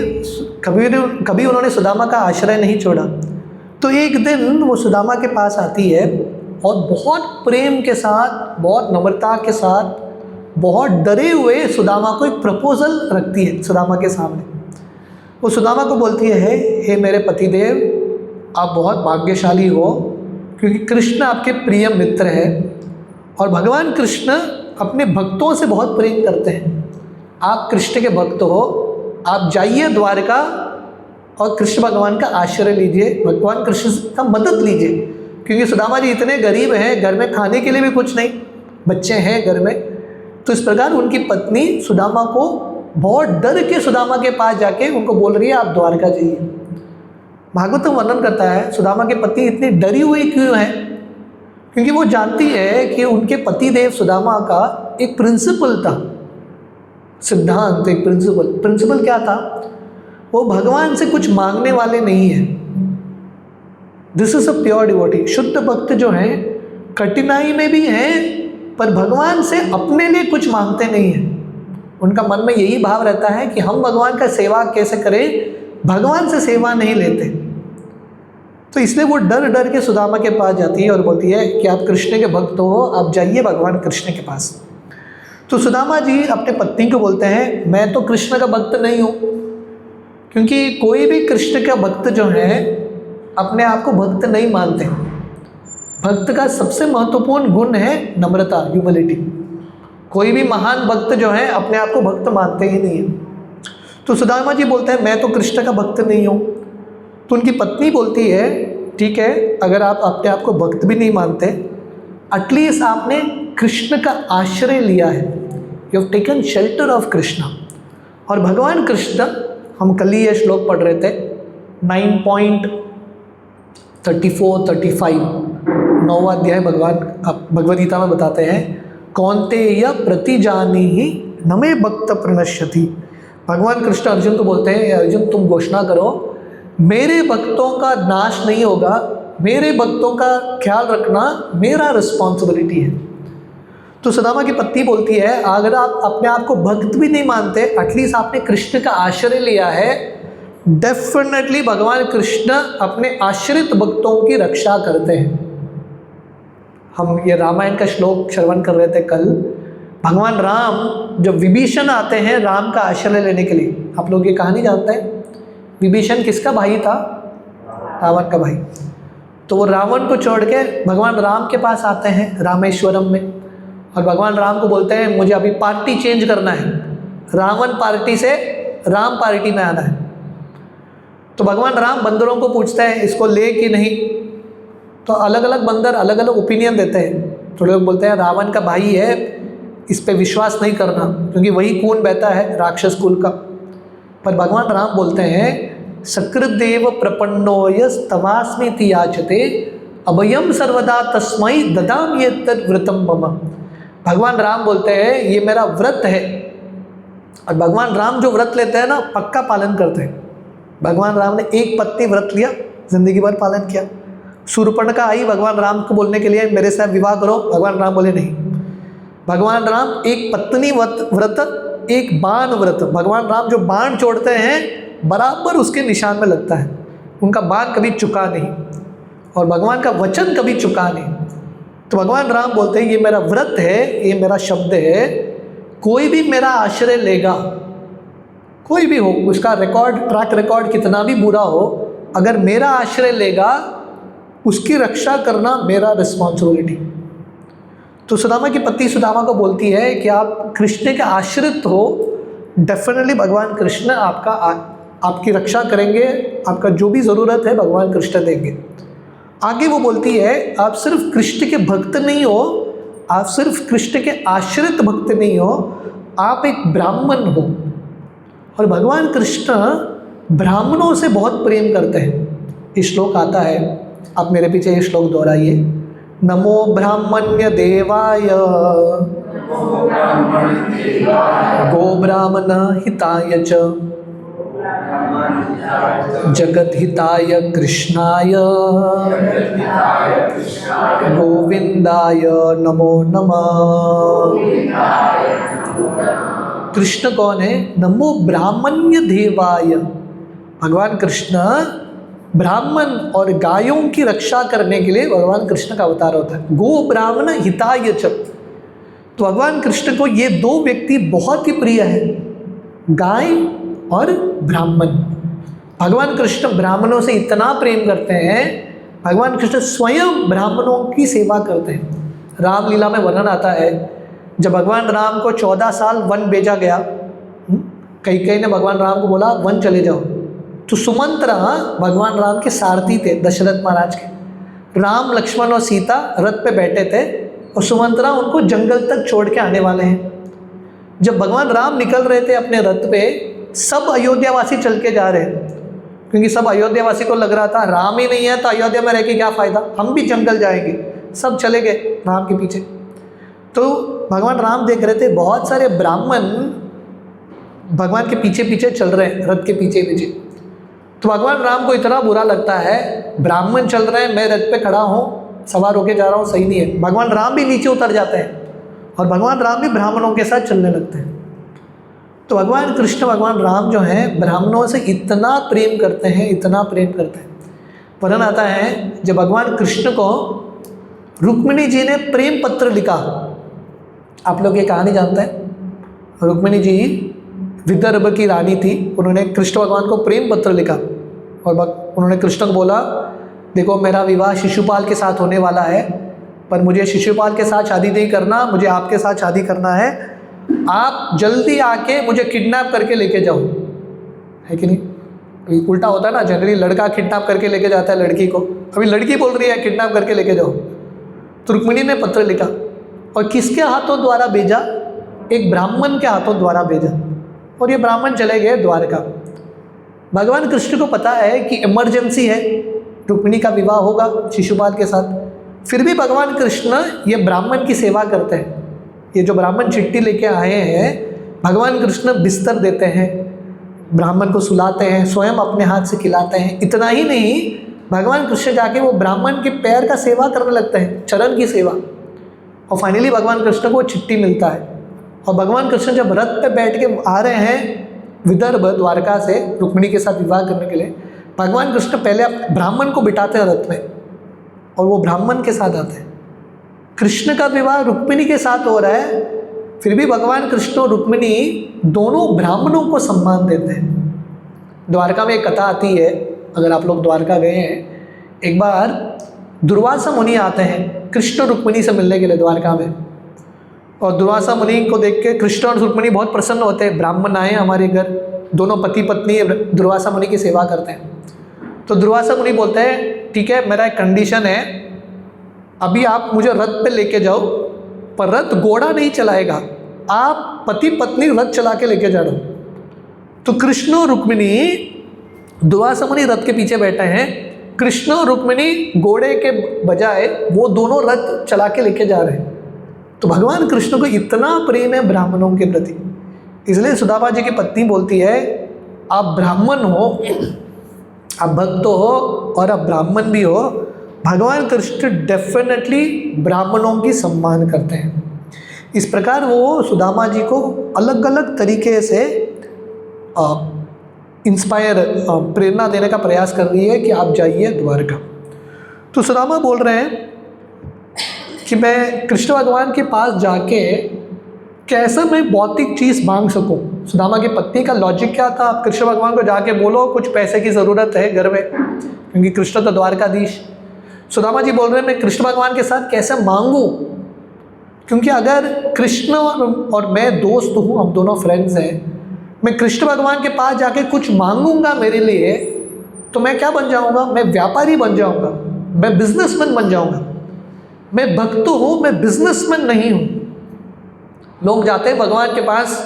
कभी उन्होंने सुदामा का आश्रय नहीं छोड़ा। तो एक दिन वो सुदामा के पास आती है और बहुत प्रेम के साथ, बहुत नम्रता के साथ, बहुत डरे हुए सुदामा को एक प्रपोजल रखती है सुदामा के सामने। वो सुदामा को बोलती है, हे मेरे पतिदेव, आप बहुत भाग्यशाली हो क्योंकि कृष्ण आपके प्रिय मित्र है और भगवान कृष्ण अपने भक्तों से बहुत प्रेम करते हैं। आप कृष्ण के भक्त हो, आप जाइए द्वारका और कृष्ण भगवान का आश्रय लीजिए, भगवान कृष्ण का मदद लीजिए। क्योंकि सुदामा जी इतने गरीब हैं, घर में खाने के लिए भी कुछ नहीं, बच्चे हैं घर में। तो इस प्रकार उनकी पत्नी सुदामा को बहुत डर के सुदामा के पास जाके उनको बोल रही है, आप द्वारका जाइए। भागवतम वर्णन करता है सुदामा की पत्नी इतनी डरी हुई क्यों है, क्योंकि वो जानती है कि उनके पतिदेव सुदामा का एक प्रिंसिपल था, सिद्धांत, एक प्रिंसिपल क्या था, वो भगवान से कुछ मांगने वाले नहीं है। This is a pure devotee. शुद्ध भक्त जो है कठिनाई में भी हैं पर भगवान से अपने लिए कुछ मांगते नहीं हैं। उनका मन में यही भाव रहता है कि हम भगवान का सेवा कैसे करें, भगवान से सेवा नहीं लेते। तो इसलिए वो डर डर के सुदामा के पास जाती है और बोलती है कि आप कृष्ण के भक्त हो, आप जाइए भगवान कृष्ण के पास। तो सुदामा जी अपने पत्नी को बोलते हैं, मैं तो कृष्ण का भक्त नहीं हूँ, क्योंकि कोई भी कृष्ण का भक्त जो है अपने आप को भक्त नहीं मानते। भक्त का सबसे महत्वपूर्ण गुण है नम्रता, ह्यूमिलिटी। कोई भी महान भक्त जो है अपने आप को भक्त मानते ही नहीं है। तो सुदामा जी बोलते हैं, मैं तो कृष्ण का भक्त नहीं हूँ। तो उनकी पत्नी बोलती है, ठीक है, अगर आप अपने आप को भक्त भी नहीं मानते, एटलीस्ट आपने कृष्ण का आश्रय लिया है, you have taken shelter of Krishna. और भगवान कृष्ण, हम कल ही ये श्लोक पढ़ रहे थे 9.34-35, 9वां अध्याय भगवद गीता में बताते हैं, कौन्तेय प्रतिजानीहि न मे भक्त प्रणश्यति। भगवान कृष्ण अर्जुन को बोलते हैं, अर्जुन तुम घोषणा करो, मेरे भक्तों का नाश नहीं होगा, मेरे भक्तों का ख्याल रखना मेरा रिस्पॉन्सिबिलिटी है। तो सुदामा की पत्नी बोलती है, अगर आप अपने आप को भक्त भी नहीं मानते, एटलीस्ट आपने कृष्ण का आश्रय लिया है, डेफिनेटली भगवान कृष्ण अपने आश्रित भक्तों की रक्षा करते हैं। हम ये रामायण का श्लोक श्रवण कर रहे थे कल। भगवान राम जब विभीषण आते हैं राम का आश्रय लेने के लिए, आप लोग ये कहानी जानते हैं, विभीषण किसका भाई था? रावण का भाई। तो वो रावण को छोड़ के भगवान राम के पास आते हैं रामेश्वरम में, और भगवान राम को बोलते हैं मुझे अभी पार्टी चेंज करना है, रावण पार्टी से राम पार्टी में आना है। तो भगवान राम बंदरों को पूछते हैं इसको ले कि नहीं। तो अलग अलग बंदर अलग अलग ओपिनियन देते हैं। तो लोग बोलते हैं रावण का भाई है, इस पे विश्वास नहीं करना, क्योंकि वही खून बहता है राक्षस कुल का। पर भगवान राम बोलते हैं सकृदेव प्रपन्नोयस्तवास्मीति याचते अभयम सर्वदा तस्मै ददामि यत्तद् व्रतं मम। भगवान राम बोलते हैं ये मेरा व्रत है, और भगवान राम जो व्रत लेते हैं ना पक्का पालन करते हैं। भगवान राम ने एक पत्नी व्रत लिया, जिंदगी भर पालन किया। शूर्पणखा आई भगवान राम को बोलने के लिए मेरे साथ विवाह करो, भगवान राम बोले नहीं। भगवान राम एक पत्नी व्रत, एक बाण व्रत, भगवान राम जो बाण छोड़ते हैं बराबर उसके निशान में लगता है। उनका मान कभी चुका नहीं और भगवान का वचन कभी चुका नहीं। तो भगवान राम बोलते हैं ये मेरा व्रत है, ये मेरा शब्द है, कोई भी मेरा आश्रय लेगा, कोई भी हो, उसका ट्रैक रिकॉर्ड कितना भी बुरा हो, अगर मेरा आश्रय लेगा उसकी रक्षा करना मेरा रिस्पॉन्सिबिलिटी। तो सुदामा की पत्नी सुदामा को बोलती है कि आप कृष्ण के आश्रित हो, डेफिनेटली भगवान कृष्ण आपकी रक्षा करेंगे, आपका जो भी ज़रूरत है भगवान कृष्ण देंगे। आगे वो बोलती है आप सिर्फ कृष्ण के भक्त नहीं हो, आप सिर्फ कृष्ण के आश्रित भक्त नहीं हो, आप एक ब्राह्मण हो। और भगवान कृष्ण ब्राह्मणों से बहुत प्रेम करते हैं। ये श्लोक आता है, आप मेरे पीछे ये श्लोक दोहराइए। नमो ब्राह्मण्य देवाय गो ब्राह्मण हिताय च जगत हिताय कृष्णाय गोविंदाय नमो नमः। कृष्ण कौन है? नमो ब्राह्मण्य देवाय। भगवान कृष्ण ब्राह्मण और गायों की रक्षा करने के लिए भगवान कृष्ण का अवतार होता है। गो ब्राह्मण हिताय च। तो भगवान कृष्ण को ये दो व्यक्ति बहुत ही प्रिय है, गाय और ब्राह्मण। भगवान कृष्ण ब्राह्मणों से इतना प्रेम करते हैं, भगवान कृष्ण स्वयं ब्राह्मणों की सेवा करते हैं। रामलीला में वर्णन आता है जब भगवान राम को 14 साल वन भेजा गया, कई ने भगवान राम को बोला वन चले जाओ, तो सुमंत्रा भगवान राम के सारथी थे, दशरथ महाराज के। राम लक्ष्मण और सीता रथ पे बैठे थे और सुमंत्रा उनको जंगल तक छोड़ के आने वाले हैं। जब भगवान राम निकल रहे थे अपने रथ पे, सब अयोध्यावासी चल के जा रहे हैं, क्योंकि सब अयोध्यावासी को लग रहा था राम ही नहीं है तो अयोध्या में रह के क्या फ़ायदा, हम भी जंगल जाएंगे। सब चले गए राम के पीछे। तो भगवान राम देख रहे थे बहुत सारे ब्राह्मण भगवान के पीछे पीछे चल रहे हैं, रथ के पीछे पीछे। तो भगवान राम को इतना बुरा लगता है, ब्राह्मण चल रहे हैं, मैं रथ पे खड़ा हूँ, सवार होके जा रहा हूँ, सही नहीं है। भगवान राम भी नीचे उतर जाते हैं और भगवान राम भी ब्राह्मणों के साथ चलने लगते हैं। तो भगवान कृष्ण भगवान राम जो हैं ब्राह्मणों से इतना प्रेम करते हैं, इतना प्रेम करते हैं। वर्णन आता है जब भगवान कृष्ण को रुक्मिणी जी ने प्रेम पत्र लिखा, आप लोग ये कहानी जानते हैं। रुक्मिणी जी विदर्भ की रानी थी, उन्होंने कृष्ण भगवान को प्रेम पत्र लिखा और उन्होंने कृष्ण को बोला देखो मेरा विवाह शिशुपाल के साथ होने वाला है, पर मुझे शिशुपाल के साथ शादी नहीं करना, मुझे आपके साथ शादी करना है, आप जल्दी आके मुझे किडनैप करके लेके जाओ। है कि नहीं? उल्टा होता है ना, जनरली लड़का किडनैप करके लेके जाता है लड़की को, अभी लड़की बोल रही है किडनैप करके लेके जाओ। तो रुक्मिणी ने पत्र लिखा और किसके हाथों द्वारा भेजा? एक ब्राह्मण के हाथों द्वारा भेजा और ये ब्राह्मण चले गए द्वारका। भगवान कृष्ण को पता है कि इमरजेंसी है, रुक्मिणी का विवाह होगा शिशुपाल के साथ, फिर भी भगवान कृष्ण ये ब्राह्मण की सेवा करते हैं। ये जो ब्राह्मण चिट्ठी लेके आए हैं, भगवान कृष्ण बिस्तर देते हैं, ब्राह्मण को सुलाते हैं, स्वयं अपने हाथ से खिलाते हैं। इतना ही नहीं, भगवान कृष्ण जाके वो ब्राह्मण के पैर का सेवा करने लगते हैं, चरण की सेवा। और फाइनली भगवान कृष्ण को वो चिट्ठी मिलता है और भगवान कृष्ण जब रथ पे बैठ के आ रहे हैं विदर्भ द्वारका से रुक्मिणी के साथ विवाह करने के लिए, भगवान कृष्ण पहले ब्राह्मण को बिठाते हैं रथ में और वो ब्राह्मण के साथ आते हैं। कृष्ण का विवाह रुक्मिणी के साथ हो रहा है, फिर भी भगवान कृष्ण और रुक्मिणी दोनों ब्राह्मणों को सम्मान देते हैं। द्वारका में एक कथा आती है, अगर आप लोग द्वारका गए हैं, एक बार दुर्वासा मुनि आते हैं कृष्ण और रुक्मिणी से मिलने के लिए द्वारका में, और दुर्वासा मुनि को देख के कृष्ण और रुक्मिणी बहुत प्रसन्न होते हैं, ब्राह्मण आए हमारे घर, दोनों पति पत्नी दुर्वासा मुनि की सेवा करते हैं। तो दुर्वासा मुनि बोलते हैं ठीक है, मेरा एक कंडीशन है, अभी आप मुझे रथ पे लेके जाओ, पर रथ घोड़ा नहीं चलाएगा, आप पति पत्नी रथ चला के लेके जा रहे हो। तो कृष्ण और रुक्मिणी, दुर्वासा मुनि रथ के पीछे बैठे हैं, कृष्ण और रुक्मिणी घोड़े के बजाय वो दोनों रथ चला के लेके जा रहे हैं। तो भगवान कृष्ण को इतना प्रेम है ब्राह्मणों के प्रति, इसलिए सुदामा जी की पत्नी बोलती है आप ब्राह्मण हो, आप भक्त हो और आप ब्राह्मण भी हो, भगवान कृष्ण डेफिनेटली ब्राह्मणों की सम्मान करते हैं। इस प्रकार वो सुदामा जी को अलग अलग तरीके से इंस्पायर प्रेरणा देने का प्रयास कर रही है कि आप जाइए द्वारका। तो सुदामा बोल रहे हैं कि मैं कृष्ण भगवान के पास जाके कैसे मैं भौतिक चीज़ मांग सकूं। सुदामा की पत्नी का लॉजिक क्या था, आप कृष्ण भगवान को जाके बोलो कुछ पैसे की ज़रूरत है घर में, क्योंकि कृष्ण तो द्वारकाधीश। सुदामा जी बोल रहे हैं मैं कृष्ण भगवान के साथ कैसे मांगूं, क्योंकि अगर कृष्ण और मैं दोस्त हूँ, हम दोनों फ्रेंड्स हैं, मैं कृष्ण भगवान के पास जाके कुछ मांगूंगा मेरे लिए, तो मैं क्या बन जाऊंगा, मैं व्यापारी बन जाऊंगा, मैं बिजनेसमैन बन जाऊंगा। मैं भक्त हूँ, मैं बिजनेसमैन नहीं हूँ। लोग जाते हैं भगवान के पास,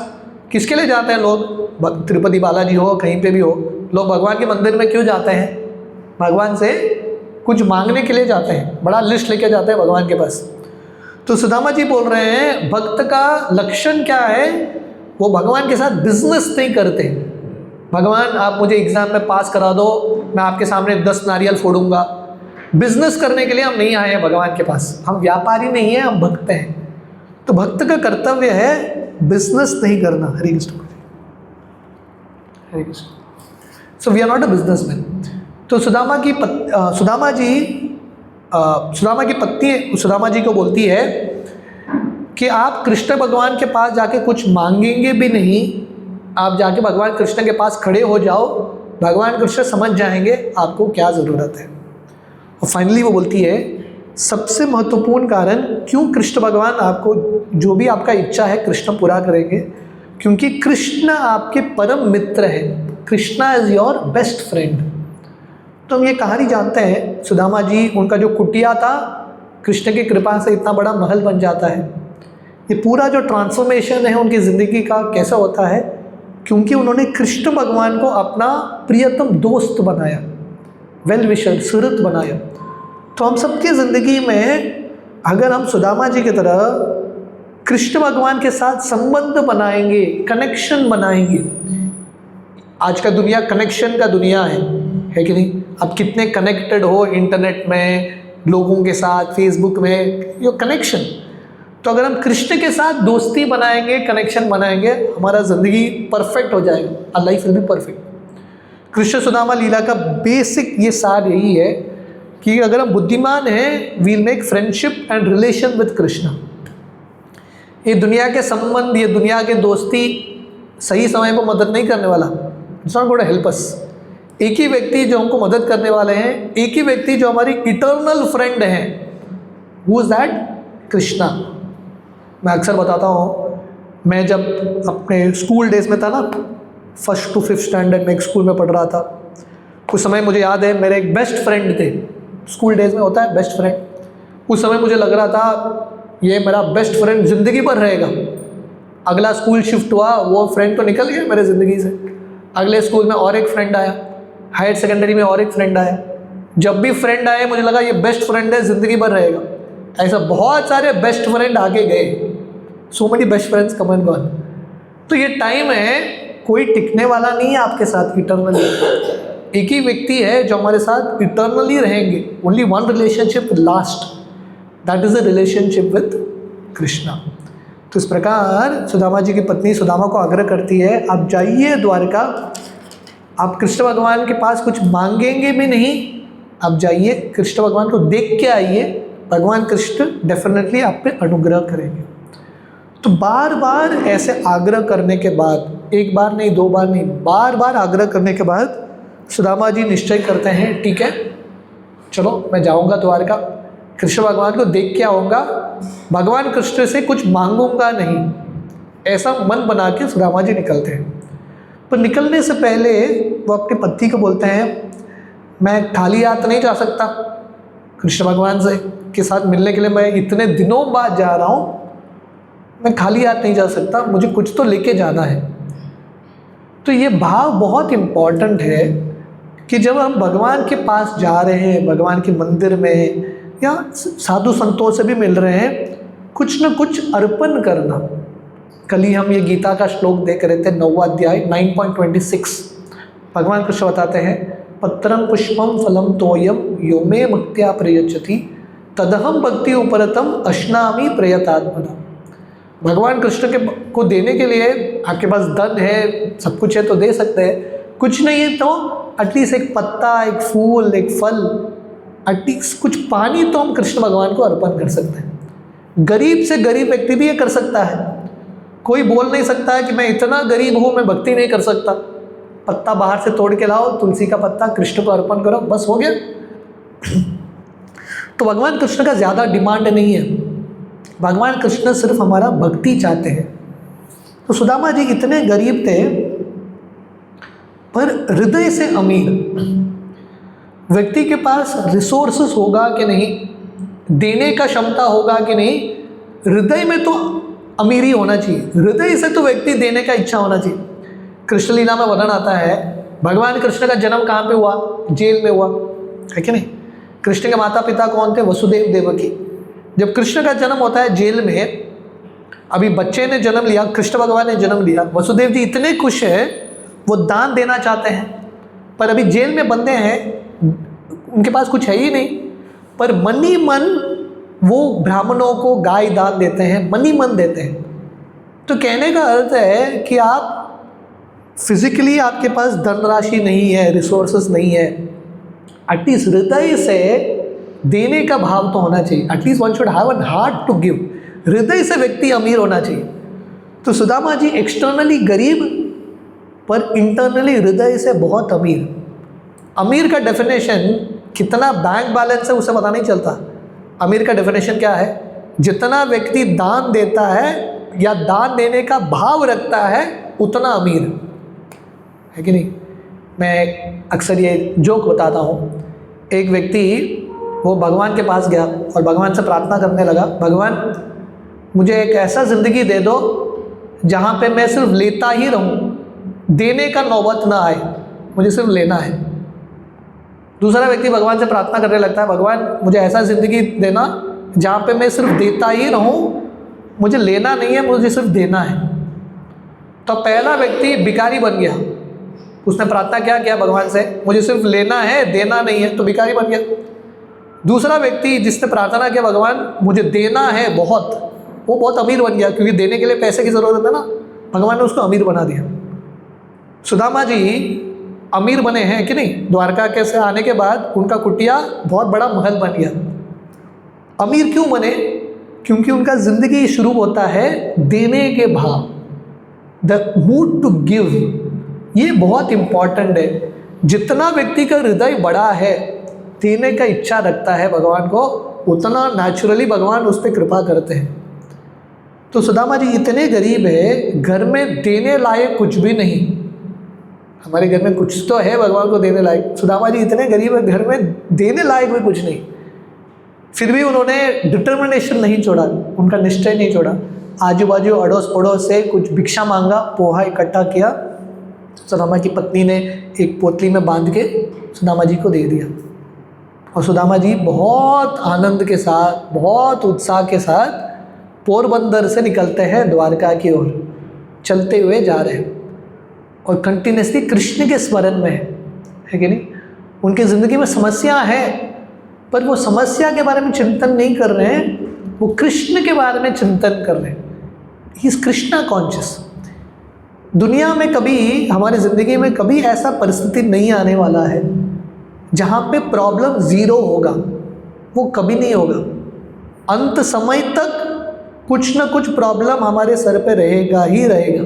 किसके लिए जाते हैं लोग, तिरुपति बालाजी हो, कहीं पे भी हो, लोग भगवान के मंदिर में क्यों जाते हैं, भगवान से कुछ मांगने के लिए जाते हैं, बड़ा लिस्ट लेके जाते हैं भगवान के पास। तो सुदामा जी बोल रहे हैं भक्त का लक्षण क्या है, वो भगवान के साथ बिजनेस नहीं करते। भगवान आप मुझे एग्जाम में पास करा दो, मैं आपके सामने 10 नारियल फोड़ूंगा। बिजनेस करने के लिए हम नहीं आए हैं भगवान के पास, हम व्यापारी नहीं हैं, हम भक्त हैं। तो भक्त का कर्तव्य है बिजनेस नहीं करना। Hare Krishna, Hare Krishna. So we are not a businessman. तो सुदामा की पत्नी सुदामा जी को बोलती है कि आप कृष्ण भगवान के पास जाके कुछ मांगेंगे भी नहीं, आप जाके भगवान कृष्ण के पास खड़े हो जाओ, भगवान कृष्ण समझ जाएंगे आपको क्या ज़रूरत है। और फाइनली वो बोलती है सबसे महत्वपूर्ण कारण क्यों कृष्ण भगवान आपको जो भी आपका इच्छा है कृष्ण पूरा करेंगे, क्योंकि कृष्ण आपके परम मित्र हैं। Krishna is your best friend. तो हम ये कहानी जानते हैं, सुदामा जी उनका जो कुटिया था कृष्ण की कृपा से इतना बड़ा महल बन जाता है। ये पूरा जो ट्रांसफॉर्मेशन है उनकी ज़िंदगी का कैसा होता है, क्योंकि उन्होंने कृष्ण भगवान को अपना प्रियतम दोस्त बनाया, वेल विशर, सुहृद बनाया। तो हम सबकी ज़िंदगी में अगर हम सुदामा जी की तरह कृष्ण भगवान के साथ संबंध बनाएंगे, कनेक्शन बनाएंगे। आज का दुनिया कनेक्शन का दुनिया है कि नहीं। आप कितने कनेक्टेड हो इंटरनेट में, लोगों के साथ, फेसबुक में, यो कनेक्शन। तो अगर हम कृष्ण के साथ दोस्ती बनाएंगे, कनेक्शन बनाएंगे, हमारा ज़िंदगी परफेक्ट हो जाएगा, our life will be perfect. Krishna Sudama लीला का बेसिक ये सार यही है कि अगर हम बुद्धिमान हैं, we'll make friendship and relation with Krishna. ये दुनिया के संबंध, ये दुनिया के दोस्ती सही समय पर मदद नहीं करने वाला। It's not gonna help us. एक ही व्यक्ति जो हमको मदद करने वाले हैं, एक ही व्यक्ति जो हमारी इटर्नल फ्रेंड हैं, हु इज दैट? कृष्णा। मैं अक्सर बताता हूँ, मैं जब अपने स्कूल डेज में था ना, 1st to 5th स्टैंडर्ड में एक स्कूल में पढ़ रहा था, उस समय मुझे याद है मेरे एक बेस्ट फ्रेंड थे। स्कूल डेज में होता है बेस्ट फ्रेंड। उस समय मुझे लग रहा था ये मेरा बेस्ट फ्रेंड ज़िंदगी भर रहेगा। अगला स्कूल शिफ्ट हुआ, वो फ्रेंड तो निकल गया मेरे ज़िंदगी से। अगले स्कूल में और एक फ्रेंड आया, हायर सेकेंडरी में और एक फ्रेंड आया। जब भी फ्रेंड आए मुझे लगा ये बेस्ट फ्रेंड है, ज़िंदगी भर रहेगा। ऐसा बहुत सारे बेस्ट फ्रेंड आगे गए, so many best friends come and gone. तो ये टाइम है, कोई टिकने वाला नहीं है आपके साथ इटर्नली। एक ही व्यक्ति है जो हमारे साथ इटर्नली रहेंगे। Only one relationship last, that is a relationship with Krishna. तो इस प्रकार सुदामा जी की पत्नी सुदामा को आग्रह करती है, आप जाइए द्वारका, आप कृष्ण भगवान के पास कुछ मांगेंगे भी नहीं, आप जाइए कृष्ण भगवान को देख के आइए, भगवान कृष्ण डेफिनेटली आप पे अनुग्रह करेंगे। तो बार बार ऐसे आग्रह करने के बाद, एक बार नहीं, 2 बार नहीं, बार बार आग्रह करने के बाद सुदामा जी निश्चय करते हैं, ठीक है चलो मैं जाऊंगा द्वारका, कृष्ण भगवान को देख के आऊँगा, भगवान कृष्ण से कुछ मांगूंगा नहीं, ऐसा मन बना के सुदामा जी निकलते हैं। पर निकलने से पहले वो अपनी पत्नी को बोलते हैं, मैं खाली हाथ नहीं जा सकता कृष्ण भगवान से के साथ मिलने के लिए, मैं इतने दिनों बाद जा रहा हूँ, मैं खाली हाथ नहीं जा सकता, मुझे कुछ तो लेके जाना है। तो ये भाव बहुत इम्पॉर्टेंट है कि जब हम भगवान के पास जा रहे हैं, भगवान के मंदिर में या साधु संतों से भी मिल रहे हैं, कुछ न कुछ अर्पण करना। कल ही हम ये गीता का श्लोक देख रहे थे, 9वां अध्याय 9.26। भगवान कृष्ण बताते हैं, पत्रम पुष्पम फलम तोयम यो मे भक्त्या प्रयच्छति तदहम भक्ति उपरतम अश्नामी प्रयतात्मना। भगवान कृष्ण को देने के लिए आपके पास धन है, सब कुछ है तो दे सकते हैं, कुछ नहीं तो एटलीस्ट एक पत्ता, एक फूल, एक फल, एटलीस्ट कुछ पानी तो हम कृष्ण भगवान को अर्पण कर सकते हैं। गरीब से गरीब व्यक्ति भी ये कर सकता है। कोई बोल नहीं सकता है कि मैं इतना गरीब हूँ, मैं भक्ति नहीं कर सकता। पत्ता बाहर से तोड़ के लाओ, तुलसी का पत्ता कृष्ण को अर्पण करो, बस हो गया। तो भगवान कृष्ण का ज़्यादा डिमांड नहीं है। भगवान कृष्ण सिर्फ हमारा भक्ति चाहते हैं। तो सुदामा जी इतने गरीब थे पर हृदय से अमीर। व्यक्ति के पास रिसोर्सेस होगा कि नहीं, देने का क्षमता होगा कि नहीं, हृदय में तो अमीरी होना चाहिए। हृदय से तो व्यक्ति देने का इच्छा होना चाहिए। कृष्ण लीला में वर्णन आता है भगवान कृष्ण का जन्म कहाँ पे हुआ? जेल में हुआ, है कि नहीं। कृष्ण के माता पिता कौन थे? वसुदेव देवकी। जब कृष्ण का जन्म होता है जेल में, अभी बच्चे ने जन्म लिया, कृष्ण भगवान ने जन्म लिया, वसुदेव जी इतने खुश हैं, वो दान देना चाहते हैं, पर अभी जेल में बंदे हैं, उनके पास कुछ है ही नहीं, पर मन ही मन वो ब्राह्मणों को गाय दान देते हैं, मन ही मन देते हैं। तो कहने का अर्थ है कि आप फिजिकली आपके पास धनराशि नहीं है, रिसोर्सेस नहीं है, एटलीस्ट हृदय से देने का भाव तो होना चाहिए। At least one should have an heart to give. हृदय से व्यक्ति अमीर होना चाहिए। तो सुदामा जी एक्सटर्नली गरीब पर इंटरनली हृदय से बहुत अमीर। अमीर का डेफिनेशन कितना बैंक बैलेंस है उसे पता नहीं चलता। अमीर का डेफिनेशन क्या है? जितना व्यक्ति दान देता है या दान देने का भाव रखता है उतना अमीर है कि नहीं। मैं अक्सर ये जोक बताता हूँ। एक व्यक्ति वो भगवान के पास गया और भगवान से प्रार्थना करने लगा, भगवान मुझे एक ऐसा ज़िंदगी दे दो जहाँ पे मैं सिर्फ लेता ही रहूँ, देने का नौबत ना आए, मुझे सिर्फ लेना है। दूसरा व्यक्ति भगवान से प्रार्थना करने लगता है, भगवान मुझे ऐसा ज़िंदगी देना जहाँ पे मैं सिर्फ देता ही रहूँ, मुझे लेना नहीं है, मुझे सिर्फ देना है। तो पहला व्यक्ति भिखारी बन गया। उसने प्रार्थना क्या किया भगवान से, मुझे सिर्फ लेना है, देना नहीं है, तो भिखारी बन गया। दूसरा व्यक्ति जिसने प्रार्थना किया भगवान मुझे देना है बहुत, वो बहुत अमीर बन गया, क्योंकि देने के लिए पैसे की ज़रूरत है ना, भगवान ने उसको अमीर बना दिया। सुदामा जी अमीर बने हैं कि नहीं। द्वारका के से आने के बाद उनका कुटिया बहुत बड़ा महल बन गया। अमीर क्यों बने? क्योंकि उनका ज़िंदगी शुरू होता है देने के भाव, द मूड टू गिव। ये बहुत इम्पॉर्टेंट है। जितना व्यक्ति का हृदय बड़ा है, देने का इच्छा रखता है भगवान को, उतना नेचुरली भगवान उस पर कृपा करते हैं। तो सुदामा जी इतने गरीब है, घर में देने लायक कुछ भी नहीं। हमारे घर में कुछ तो है भगवान को देने लायक, सुदामा जी इतने गरीब है, घर में देने लायक भी कुछ नहीं। फिर भी उन्होंने डिटर्मिनेशन नहीं छोड़ा, उनका निश्चय नहीं छोड़ा। आजू बाजू अड़ोस पड़ोस से कुछ भिक्षा मांगा, पोहा इकट्ठा किया, सुदामा की पत्नी ने एक पोतली में बांध के सुदामा जी को दे दिया। और सुदामा जी बहुत आनंद के साथ, बहुत उत्साह के साथ पोरबंदर से निकलते हैं द्वारका की ओर, चलते हुए जा रहे हैं और कंटिन्यूसली कृष्ण के स्मरण में है कि नहीं। उनकी ज़िंदगी में समस्या है, पर वो समस्या के बारे में चिंतन नहीं कर रहे हैं, वो कृष्ण के बारे में चिंतन कर रहे हैं। He is Krishna conscious. दुनिया में कभी, हमारी ज़िंदगी में कभी ऐसा परिस्थिति नहीं आने वाला है जहाँ पे प्रॉब्लम ज़ीरो होगा, वो कभी नहीं होगा। अंत समय तक कुछ ना कुछ प्रॉब्लम हमारे सर पे रहेगा ही रहेगा।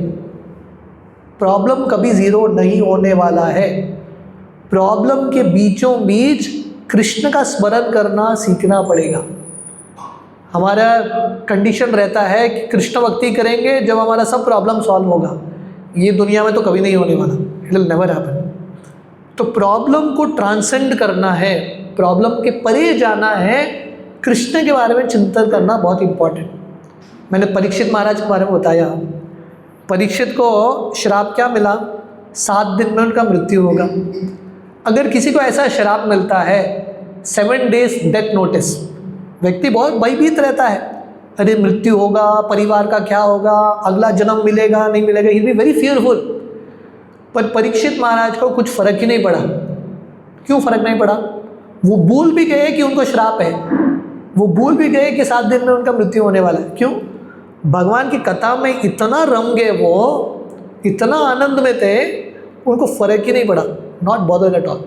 प्रॉब्लम कभी ज़ीरो नहीं होने वाला है। प्रॉब्लम के बीचों बीच कृष्ण का स्मरण करना सीखना पड़ेगा। हमारा कंडीशन रहता है कि कृष्ण भक्ति करेंगे जब हमारा सब प्रॉब्लम सॉल्व होगा। ये दुनिया में तो कभी नहीं होने वाला, इट विल नेवर हैपन। तो प्रॉब्लम को ट्रांसेंड करना है, प्रॉब्लम के परे जाना है, कृष्ण के बारे में चिंतन करना बहुत इम्पोर्टेंट। मैंने परीक्षित महाराज के बारे में बताया। परीक्षित को श्राप क्या मिला? 7 दिन में उनका मृत्यु होगा। अगर किसी को ऐसा श्राप मिलता है, 7 डेज डेथ नोटिस, व्यक्ति बहुत भयभीत रहता है, अरे मृत्यु होगा, परिवार का क्या होगा, अगला जन्म मिलेगा नहीं मिलेगा, ही बी वेरी फियरफुल। पर परीक्षित महाराज को कुछ फर्क ही नहीं पड़ा। क्यों फर्क नहीं पड़ा? वो भूल भी गए कि उनको श्राप है, वो भूल भी गए कि 7 दिन में उनका मृत्यु होने वाला है। क्यों? भगवान की कथा में इतना रम गए, वो इतना आनंद में थे, उनको फर्क ही नहीं पड़ा, not bothered at all.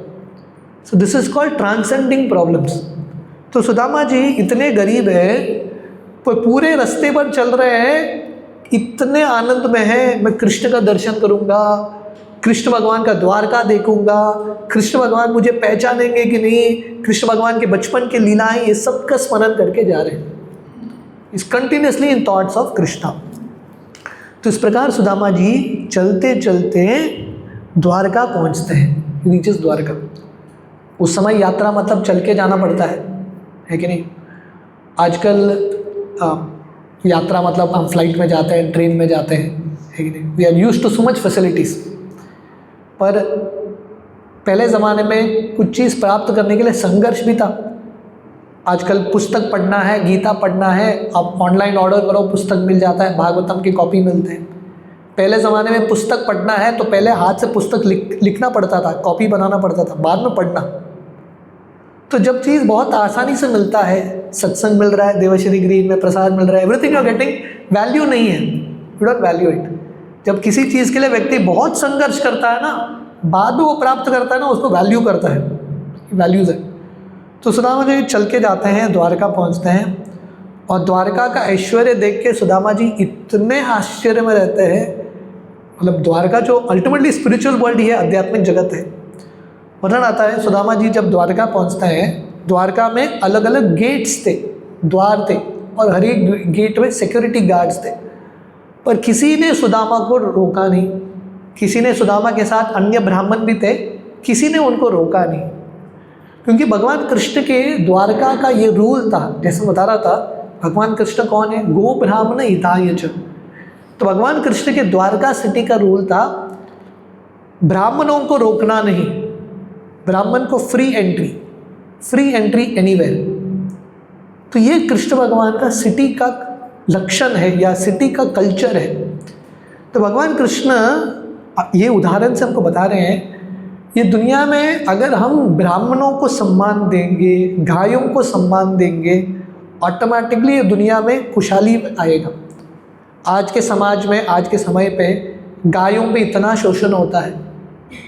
So this is called transcending problems. तो सुदामा जी इतने गरीब है, पर पूरे रास्ते पर चल रहे हैं, इतने आनंद में है, मैं कृष्ण का दर्शन करूंगा, कृष्ण भगवान का द्वारका देखूंगा, कृष्ण भगवान मुझे पहचानेंगे कि नहीं, कृष्ण भगवान के बचपन के लीलाएं, ये सब का स्मरण करके जा रहे हैं, is continuously in thoughts of Krishna. तो इस प्रकार सुदामा जी चलते चलते द्वारका पहुंचते हैं, रीचेस द्वारका। उस समय यात्रा मतलब चल के जाना पड़ता है कि नहीं। आजकल यात्रा मतलब हम फ्लाइट में जाते हैं, ट्रेन में जाते हैं, है कि नहीं। We are used to so much facilities. पर पहले ज़माने में कुछ चीज़ प्राप्त करने के लिए संघर्ष भी था। आजकल पुस्तक पढ़ना है, गीता पढ़ना है, आप ऑनलाइन ऑर्डर करो, पुस्तक मिल जाता है, भागवतम की कॉपी मिलते हैं। पहले ज़माने में पुस्तक पढ़ना है तो पहले हाथ से पुस्तक लिखना पड़ता था, कॉपी बनाना पड़ता था, बाद में पढ़ना। तो जब चीज़ बहुत आसानी से मिलता है, सत्संग मिल रहा है, देवश्री ग्रीन में प्रसाद मिल रहा है, everything you are getting, value नहीं है, यू डोंट वैल्यू इट। जब किसी चीज़ के लिए व्यक्ति बहुत संघर्ष करता है ना, बाद में वो प्राप्त करता है ना, उसको वैल्यू करता है, वैल्यूज़ है। तो सुदामा जी चल के जाते हैं, द्वारका पहुंचते हैं, और द्वारका का ऐश्वर्य देख के सुदामा जी इतने आश्चर्य में रहते हैं। मतलब द्वारका जो अल्टीमेटली स्पिरिचुअल वर्ल्ड ही है, आध्यात्मिक जगत है। वर्णन आता है, सुदामा जी जब द्वारका पहुंचते हैं, द्वारका में अलग अलग गेट्स थे, द्वार थे, और हर एक गेट में सिक्योरिटी गार्ड्स थे, पर किसी ने सुदामा को रोका नहीं। किसी ने, सुदामा के साथ अन्य ब्राह्मण भी थे, किसी ने उनको रोका नहीं, क्योंकि भगवान कृष्ण के द्वारका का ये रूल था। जैसे बता रहा था, भगवान कृष्ण कौन है, गो ब्राह्मण हिताय च। तो भगवान कृष्ण के द्वारका सिटी का रूल था, ब्राह्मणों को रोकना नहीं, ब्राह्मण को फ्री एंट्री एनीवेयर। तो ये कृष्ण भगवान का सिटी का लक्षण है, या सिटी का कल्चर है। तो भगवान कृष्ण ये उदाहरण से हमको बता रहे हैं, ये दुनिया में अगर हम ब्राह्मणों को सम्मान देंगे, गायों को सम्मान देंगे, ऑटोमेटिकली ये दुनिया में खुशहाली आएगा। आज के समाज में, आज के समय पे गायों पे इतना शोषण होता है,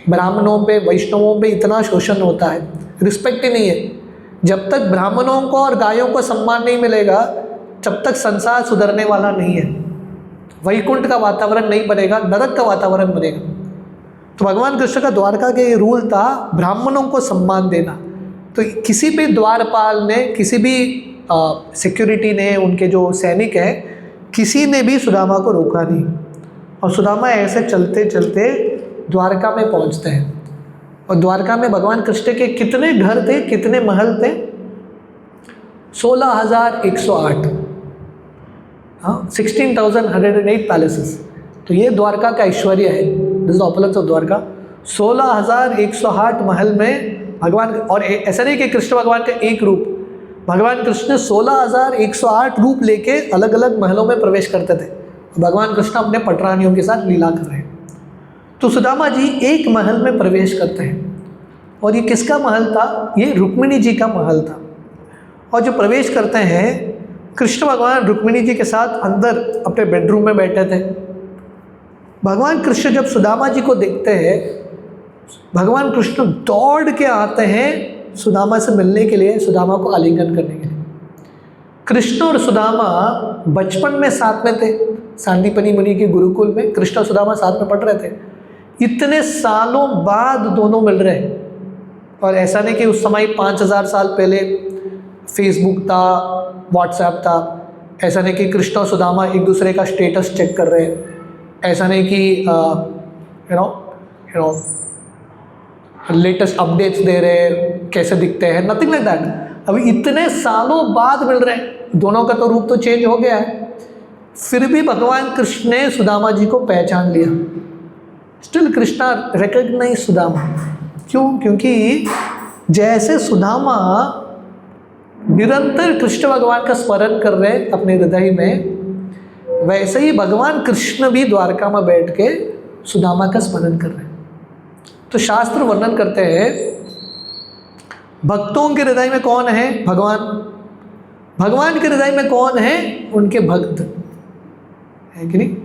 ब्राह्मणों पे, वैष्णवों पे इतना शोषण होता है, रिस्पेक्ट ही नहीं है। जब तक ब्राह्मणों को और गायों को सम्मान नहीं मिलेगा, जब तक संसार सुधरने वाला नहीं है, वैकुंठ का वातावरण नहीं बनेगा, नरक का वातावरण बनेगा। तो भगवान कृष्ण का द्वारका के ये रूल था, ब्राह्मणों को सम्मान देना। तो किसी भी द्वारपाल ने, किसी भी सिक्योरिटी ने, उनके जो सैनिक हैं, किसी ने भी सुदामा को रोका नहीं। और सुदामा ऐसे चलते चलते द्वारका में पहुंचते हैं। और द्वारका में भगवान कृष्ण के कितने घर थे, कितने महल थे? 16,108, हाँ, 16,108 पैलेसेस। तो ये द्वारका का ऐश्वर्य है, this is opulence of Dwarka. 16,108 महल में भगवान, और ऐसा नहीं कि कृष्ण भगवान का एक रूप, भगवान कृष्ण 16,108 रूप लेके अलग अलग महलों में प्रवेश करते थे। भगवान कृष्ण अपने पटरानियों के साथ लीला कर रहे हैं। तो सुदामा जी एक महल में प्रवेश करते हैं, और ये किसका महल था? ये रुक्मिणी जी का महल था। और जो प्रवेश करते हैं, कृष्ण भगवान रुक्मिणी जी के साथ अंदर अपने बेडरूम में बैठे थे। भगवान कृष्ण जब सुदामा जी को देखते हैं, भगवान कृष्ण दौड़ के आते हैं सुदामा से मिलने के लिए, सुदामा को आलिंगन करने के लिए। कृष्ण और सुदामा बचपन में साथ में थे, सांदीपनी मुनि के गुरुकुल में कृष्ण और सुदामा साथ में पढ़ रहे थे। इतने सालों बाद दोनों मिल रहे हैं। और ऐसा नहीं कि उस समय 5,000 साल पहले फेसबुक था, व्हाट्सएप था। ऐसा नहीं कि कृष्ण और सुदामा एक दूसरे का स्टेटस चेक कर रहे हैं। ऐसा नहीं कि यू नो लेटेस्ट अपडेट्स दे रहे हैं, कैसे दिखते हैं, नथिंग लाइक दैट। अभी इतने सालों बाद मिल रहे हैं, दोनों का तो रूप तो चेंज हो गया है, फिर भी भगवान कृष्ण ने सुदामा जी को पहचान लिया। Still Krishna recognise Sudama. क्यों? क्योंकि जैसे सुदामा निरंतर कृष्ण भगवान का स्मरण कर रहे हैं अपने हृदय में, वैसे ही भगवान कृष्ण भी द्वारका में बैठ के सुदामा का स्मरण कर रहे हैं। तो शास्त्र वर्णन करते हैं, भक्तों के हृदय में कौन है? भगवान। भगवान के हृदय में कौन है? उनके भक्त, है कि नहीं?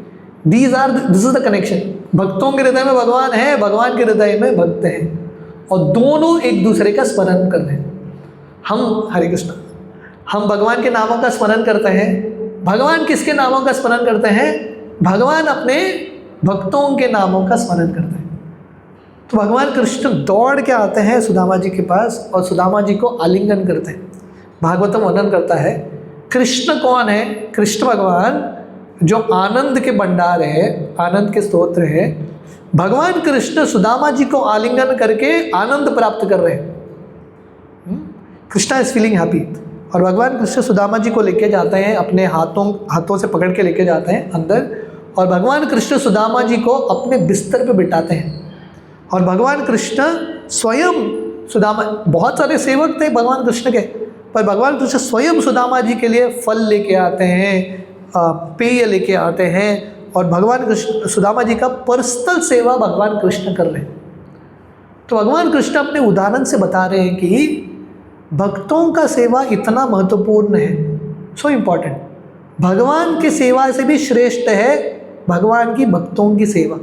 This is the connection. भक्तों के हृदय में भगवान है, भगवान के हृदय में भक्त हैं, और दोनों एक दूसरे का स्मरण कर रहे हैं। हम, हरे कृष्ण, हम भगवान के नामों का स्मरण करते हैं। भगवान किसके नामों का स्मरण करते हैं? भगवान अपने भक्तों के नामों का स्मरण करते हैं। तो भगवान कृष्ण दौड़ के आते हैं सुदामा जी के पास और सुदामा जी को आलिंगन करते हैं। भागवतम वर्णन करता है कृष्ण कौन है? कृष्ण भगवान जो आनंद के भंडार है, आनंद के स्तोत्र है। भगवान कृष्ण सुदामा जी को आलिंगन करके आनंद प्राप्त कर रहे हैं। Krishna is feeling happy. और भगवान कृष्ण सुदामा जी को लेके जाते हैं, अपने हाथों से पकड़ के लेके जाते हैं अंदर, और भगवान कृष्ण सुदामा जी को अपने बिस्तर पे बिठाते हैं। और भगवान कृष्ण स्वयं सुदामा, बहुत सारे सेवक थे भगवान कृष्ण के, पर भगवान कृष्ण स्वयं सुदामा जी के लिए फल लेके आते हैं, पेय लेके आते हैं, और भगवान कृष्ण सुदामा जी का पर्सनल सेवा भगवान कृष्ण कर रहे हैं। तो भगवान कृष्ण अपने उदाहरण से बता रहे हैं कि भक्तों का सेवा इतना महत्वपूर्ण है, सो इम्पॉर्टेंट। भगवान की सेवा से भी श्रेष्ठ है भगवान की भक्तों की सेवा।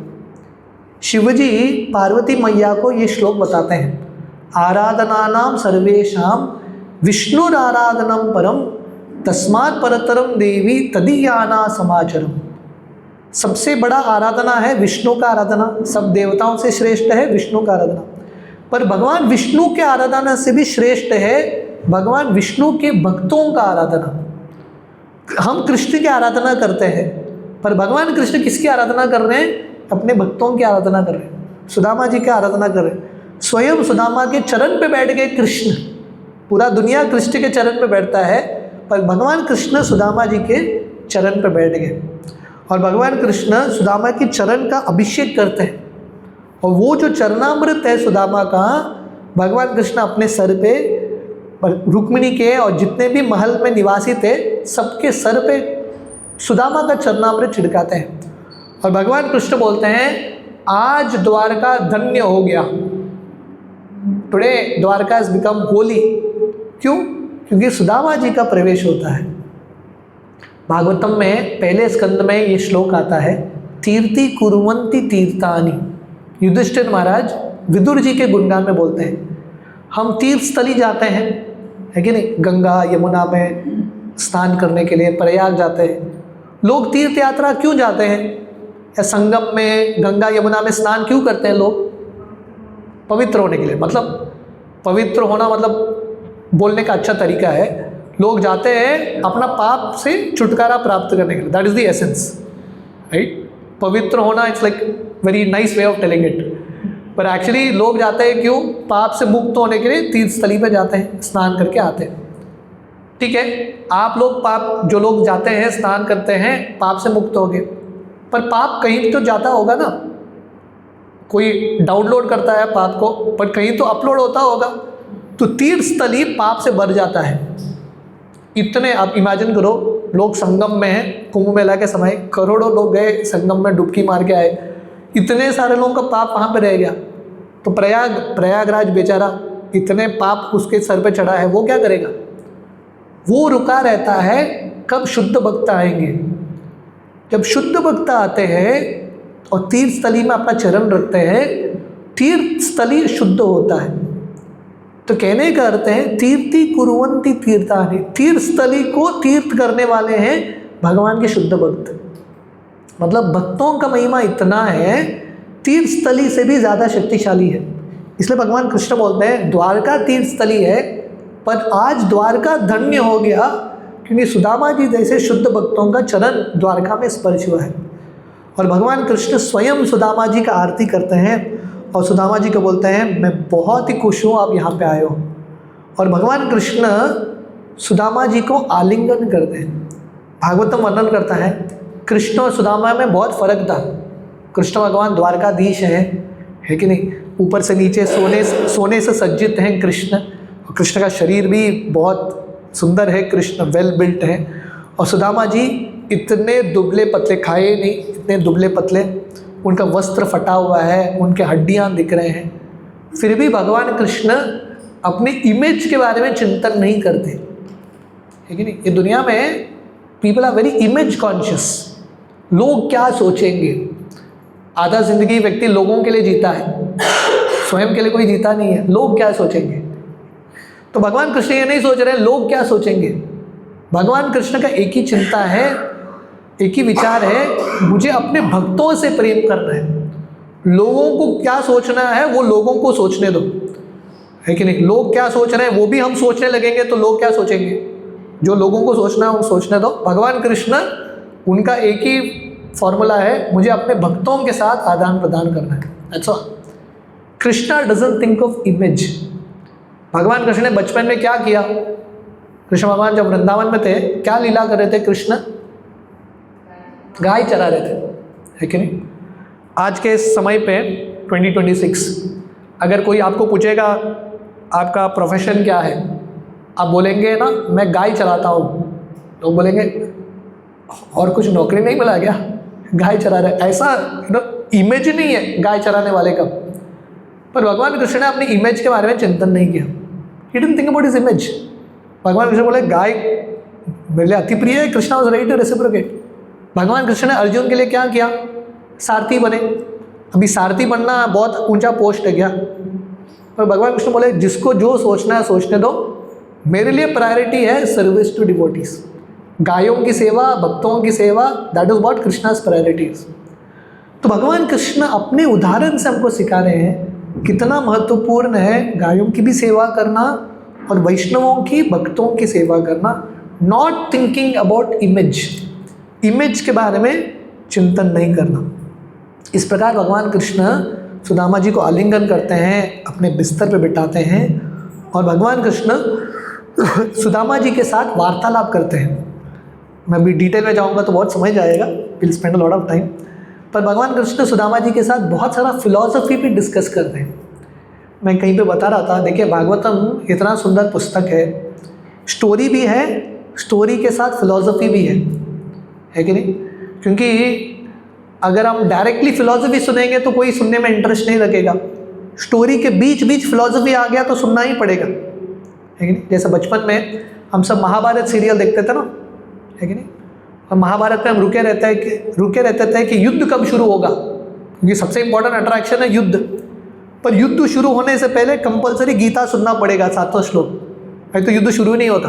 शिवजी पार्वती मैया को ये श्लोक बताते हैं, आराधनानाम सर्वेषाम विष्णुराराधनम परम तस्मात् परतरम देवी तदीयाना समाचरम। सबसे बड़ा आराधना है विष्णु का आराधना, सब देवताओं से श्रेष्ठ है विष्णु का आराधना, पर भगवान विष्णु के आराधना से भी श्रेष्ठ है भगवान विष्णु के भक्तों का आराधना। हम कृष्ण की आराधना करते हैं, पर भगवान कृष्ण किसकी आराधना कर रहे हैं? अपने भक्तों की आराधना कर रहे हैं, सुदामा जी की आराधना कर रहे हैं। स्वयं सुदामा के चरण पे बैठ गए कृष्ण। पूरा दुनिया कृष्ण के चरण पे बैठता है, पर भगवान कृष्ण सुदामा जी के चरण पे बैठ गए, और भगवान कृष्ण सुदामा के चरण का अभिषेक करते हैं। और वो जो चरणामृत है सुदामा का, भगवान कृष्ण अपने सर पे, रुक्मिणी के और जितने भी महल में निवासी थे सबके सर पे सुदामा का चरणामृत छिड़काते हैं। और भगवान कृष्ण बोलते हैं आज द्वारका धन्य हो गया, today Dwarka has become Holi. क्यों? क्योंकि सुदामा जी का प्रवेश होता है। भागवतम में पहले स्कंद में ये श्लोक आता है, तीर्थी कुर्वन्ति तीर्थानि। युधिष्ठिर महाराज विदुर जी के गुणगान में बोलते हैं, हम तीर्थ स्थली जाते हैं, है कि नहीं, गंगा यमुना में स्नान करने के लिए प्रयाग जाते हैं। लोग तीर्थ यात्रा क्यों जाते हैं? या संगम में गंगा यमुना में स्नान क्यों करते हैं लोग? पवित्र होने के लिए। मतलब पवित्र होना मतलब बोलने का अच्छा तरीका है, लोग जाते हैं अपना पाप से छुटकारा प्राप्त करने के लिए, that is the essence, right. पवित्र होना it's like very nice way of telling it, पर एक्चुअली लोग जाते हैं क्यों? पाप से मुक्त होने के लिए तीर्थ स्थली पे जाते हैं, स्नान करके आते हैं। ठीक है, आप लोग पाप, जो लोग जाते हैं स्नान करते हैं पाप से मुक्त हो गए, पर पाप कहीं तो जाता होगा ना, कोई डाउनलोड करता है पाप को, पर कहीं तो अपलोड होता होगा। तो तीर्थ स्थली पाप से भर जाता है। इतने आप इमेजिन करो, लोग संगम में हैं, कुंभ मेला के समय करोड़ों लोग गए संगम में डुबकी मार के आए, इतने सारे लोगों का पाप वहाँ पे रह गया। तो प्रयागराज बेचारा, इतने पाप उसके सर पे चढ़ा है, वो क्या करेगा? वो रुका रहता है कब शुद्ध भक्त आएंगे। जब शुद्ध भक्त आते हैं और तीर्थ स्थली में अपना चरण रखते हैं, तीर्थ स्थली शुद्ध होता है। तो कहने का अर्थ है तीर्थी कुर्वन्ति तीर्थानि, तीर्थ स्थली को तीर्थ करने वाले हैं भगवान के शुद्ध भक्त। मतलब भक्तों का महिमा इतना है, तीर्थ स्थली से भी ज़्यादा शक्तिशाली है। इसलिए भगवान कृष्ण बोलते हैं द्वारका तीर्थ स्थली है, पर आज द्वारका धन्य हो गया क्योंकि सुदामा जी जैसे शुद्ध भक्तों का चरण द्वारका में स्पर्श हुआ है। और भगवान कृष्ण स्वयं सुदामा जी का आरती करते हैं और सुदामा जी को बोलते हैं मैं बहुत ही खुश हूँ आप यहाँ पे आए हो। और भगवान कृष्ण सुदामा जी को आलिंगन करते हैं। भागवतम वर्णन करता है कृष्ण और सुदामा में बहुत फ़र्क था। कृष्ण भगवान द्वारकाधीश है कि नहीं, ऊपर से नीचे सोने से सज्जित हैं कृष्ण। कृष्ण का शरीर भी बहुत सुंदर है, कृष्ण वेल बिल्ट है। और सुदामा जी इतने दुबले पतले, खाए नहीं, इतने दुबले पतले, उनका वस्त्र फटा हुआ है, उनके हड्डियां दिख रहे हैं, फिर भी भगवान कृष्ण अपने इमेज के बारे में चिंतन नहीं करते, है कि नहीं। ये दुनिया में people are very image conscious. लोग क्या सोचेंगे, आधा जिंदगी व्यक्ति लोगों के लिए जीता है, स्वयं के लिए कोई जीता नहीं है। लोग क्या सोचेंगे? तो भगवान कृष्ण ये नहीं सोच रहे लोग क्या सोचेंगे। भगवान कृष्ण का एक ही चिंता है, एक ही विचार है, मुझे अपने भक्तों से प्रेम करना है। लोगों को क्या सोचना है वो लोगों को सोचने दो, है कि नहीं? लोग क्या सोच रहे हैं वो भी हम सोचने लगेंगे तो लोग क्या सोचेंगे? जो लोगों को सोचना है वो सोचने दो। भगवान कृष्ण उनका एक ही फॉर्मूला है, मुझे अपने भक्तों के साथ आदान प्रदान करना है। अच्छा, Krishna doesn't think of image. भगवान कृष्ण ने बचपन में क्या किया? कृष्ण भगवान जब वृंदावन में थे क्या लीला कर रहे थे? कृष्ण गाय चरा रहे थे, है कि नहीं? आज के समय पे 2026 अगर कोई आपको पूछेगा आपका प्रोफेशन क्या है, आप बोलेंगे ना मैं गाय चराता हूँ, लोग बोलेंगे और कुछ नौकरी नहीं मिला क्या, गाय चरा रहे? ऐसा इमेज नहीं है गाय चराने वाले का। पर भगवान कृष्ण ने अपनी इमेज के बारे में चिंतन नहीं किया। He didn't think about his image. भगवान कृष्ण बोले गाय मेरे लिए अति प्रिय है, Krishna was ready to reciprocate. भगवान कृष्ण ने अर्जुन के लिए क्या किया? सारथी बने। अभी सारथी बनना बहुत ऊंचा पोस्ट है क्या? पर भगवान कृष्ण बोले जिसको जो सोचना है सोचने दो, मेरे लिए प्रायोरिटी है सर्विस टू डिवोटीज। गायों की सेवा, भक्तों की सेवा, that is what Krishna's priorities. तो भगवान कृष्ण अपने उदाहरण से हमको सिखा रहे हैं कितना महत्वपूर्ण है गायों की भी सेवा करना और वैष्णवों की, भक्तों की सेवा करना। Not thinking about image, image के बारे में चिंतन नहीं करना। इस प्रकार भगवान कृष्ण सुदामा जी को आलिंगन करते हैं, अपने बिस्तर पे बिठाते हैं और भगवान कृष्ण सुदामा जी के साथ वार्तालाप करते हैं। मैं अभी डिटेल में जाऊंगा तो बहुत समझ जाएगा, will spend a lot of time. पर भगवान कृष्ण सुदामा जी के साथ बहुत सारा फिलॉसफी भी डिस्कस करते हैं। मैं कहीं पे बता रहा था, देखिए भागवतम इतना सुंदर पुस्तक है, स्टोरी भी है, स्टोरी के साथ फिलॉसफी भी है कि नहीं? क्योंकि अगर हम डायरेक्टली फिलॉसफी सुनेंगे तो कोई सुनने में इंटरेस्ट नहीं लगेगा। स्टोरी के बीच बीच फिलॉसफी आ गया तो सुनना ही पड़ेगा, है कि नहीं? जैसे बचपन में हम सब महाभारत सीरियल देखते थे ना, है कि नहीं? और महाभारत में हम रुके रहते थे कि युद्ध कब शुरू होगा, क्योंकि सबसे इंपॉर्टेंट अट्रैक्शन है युद्ध। पर युद्ध शुरू होने से पहले कंपलसरी गीता सुनना पड़ेगा, 7 श्लोक, नहीं तो युद्ध शुरू नहीं होता।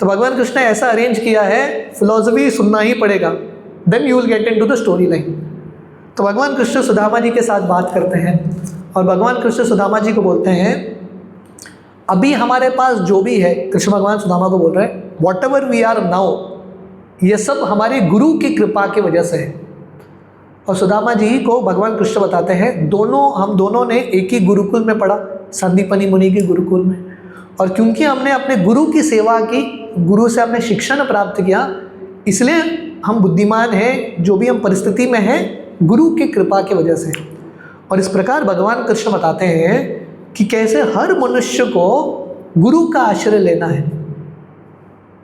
तो भगवान कृष्ण ने ऐसा अरेंज किया है, फिलॉसफी सुनना ही पड़ेगा, then you will get into the story line. तो भगवान कृष्ण सुदामा जी के साथ बात करते हैं और भगवान कृष्ण सुदामा जी को बोलते हैं अभी हमारे पास जो भी है, कृष्ण भगवान सुदामा को बोल रहे हैं whatever we are now, ये सब हमारे गुरु की कृपा की वजह से है। और सुदामा जी को भगवान कृष्ण बताते हैं हम दोनों ने एक ही गुरुकुल में पढ़ा, संदीपनी मुनि के गुरुकुल में। और क्योंकि हमने अपने गुरु की सेवा की, गुरु से हमने शिक्षण प्राप्त किया, इसलिए हम बुद्धिमान हैं, जो भी हम परिस्थिति में हैं गुरु की कृपा की वजह से। और इस प्रकार भगवान कृष्ण बताते हैं कि कैसे हर मनुष्य को गुरु का आश्रय लेना है।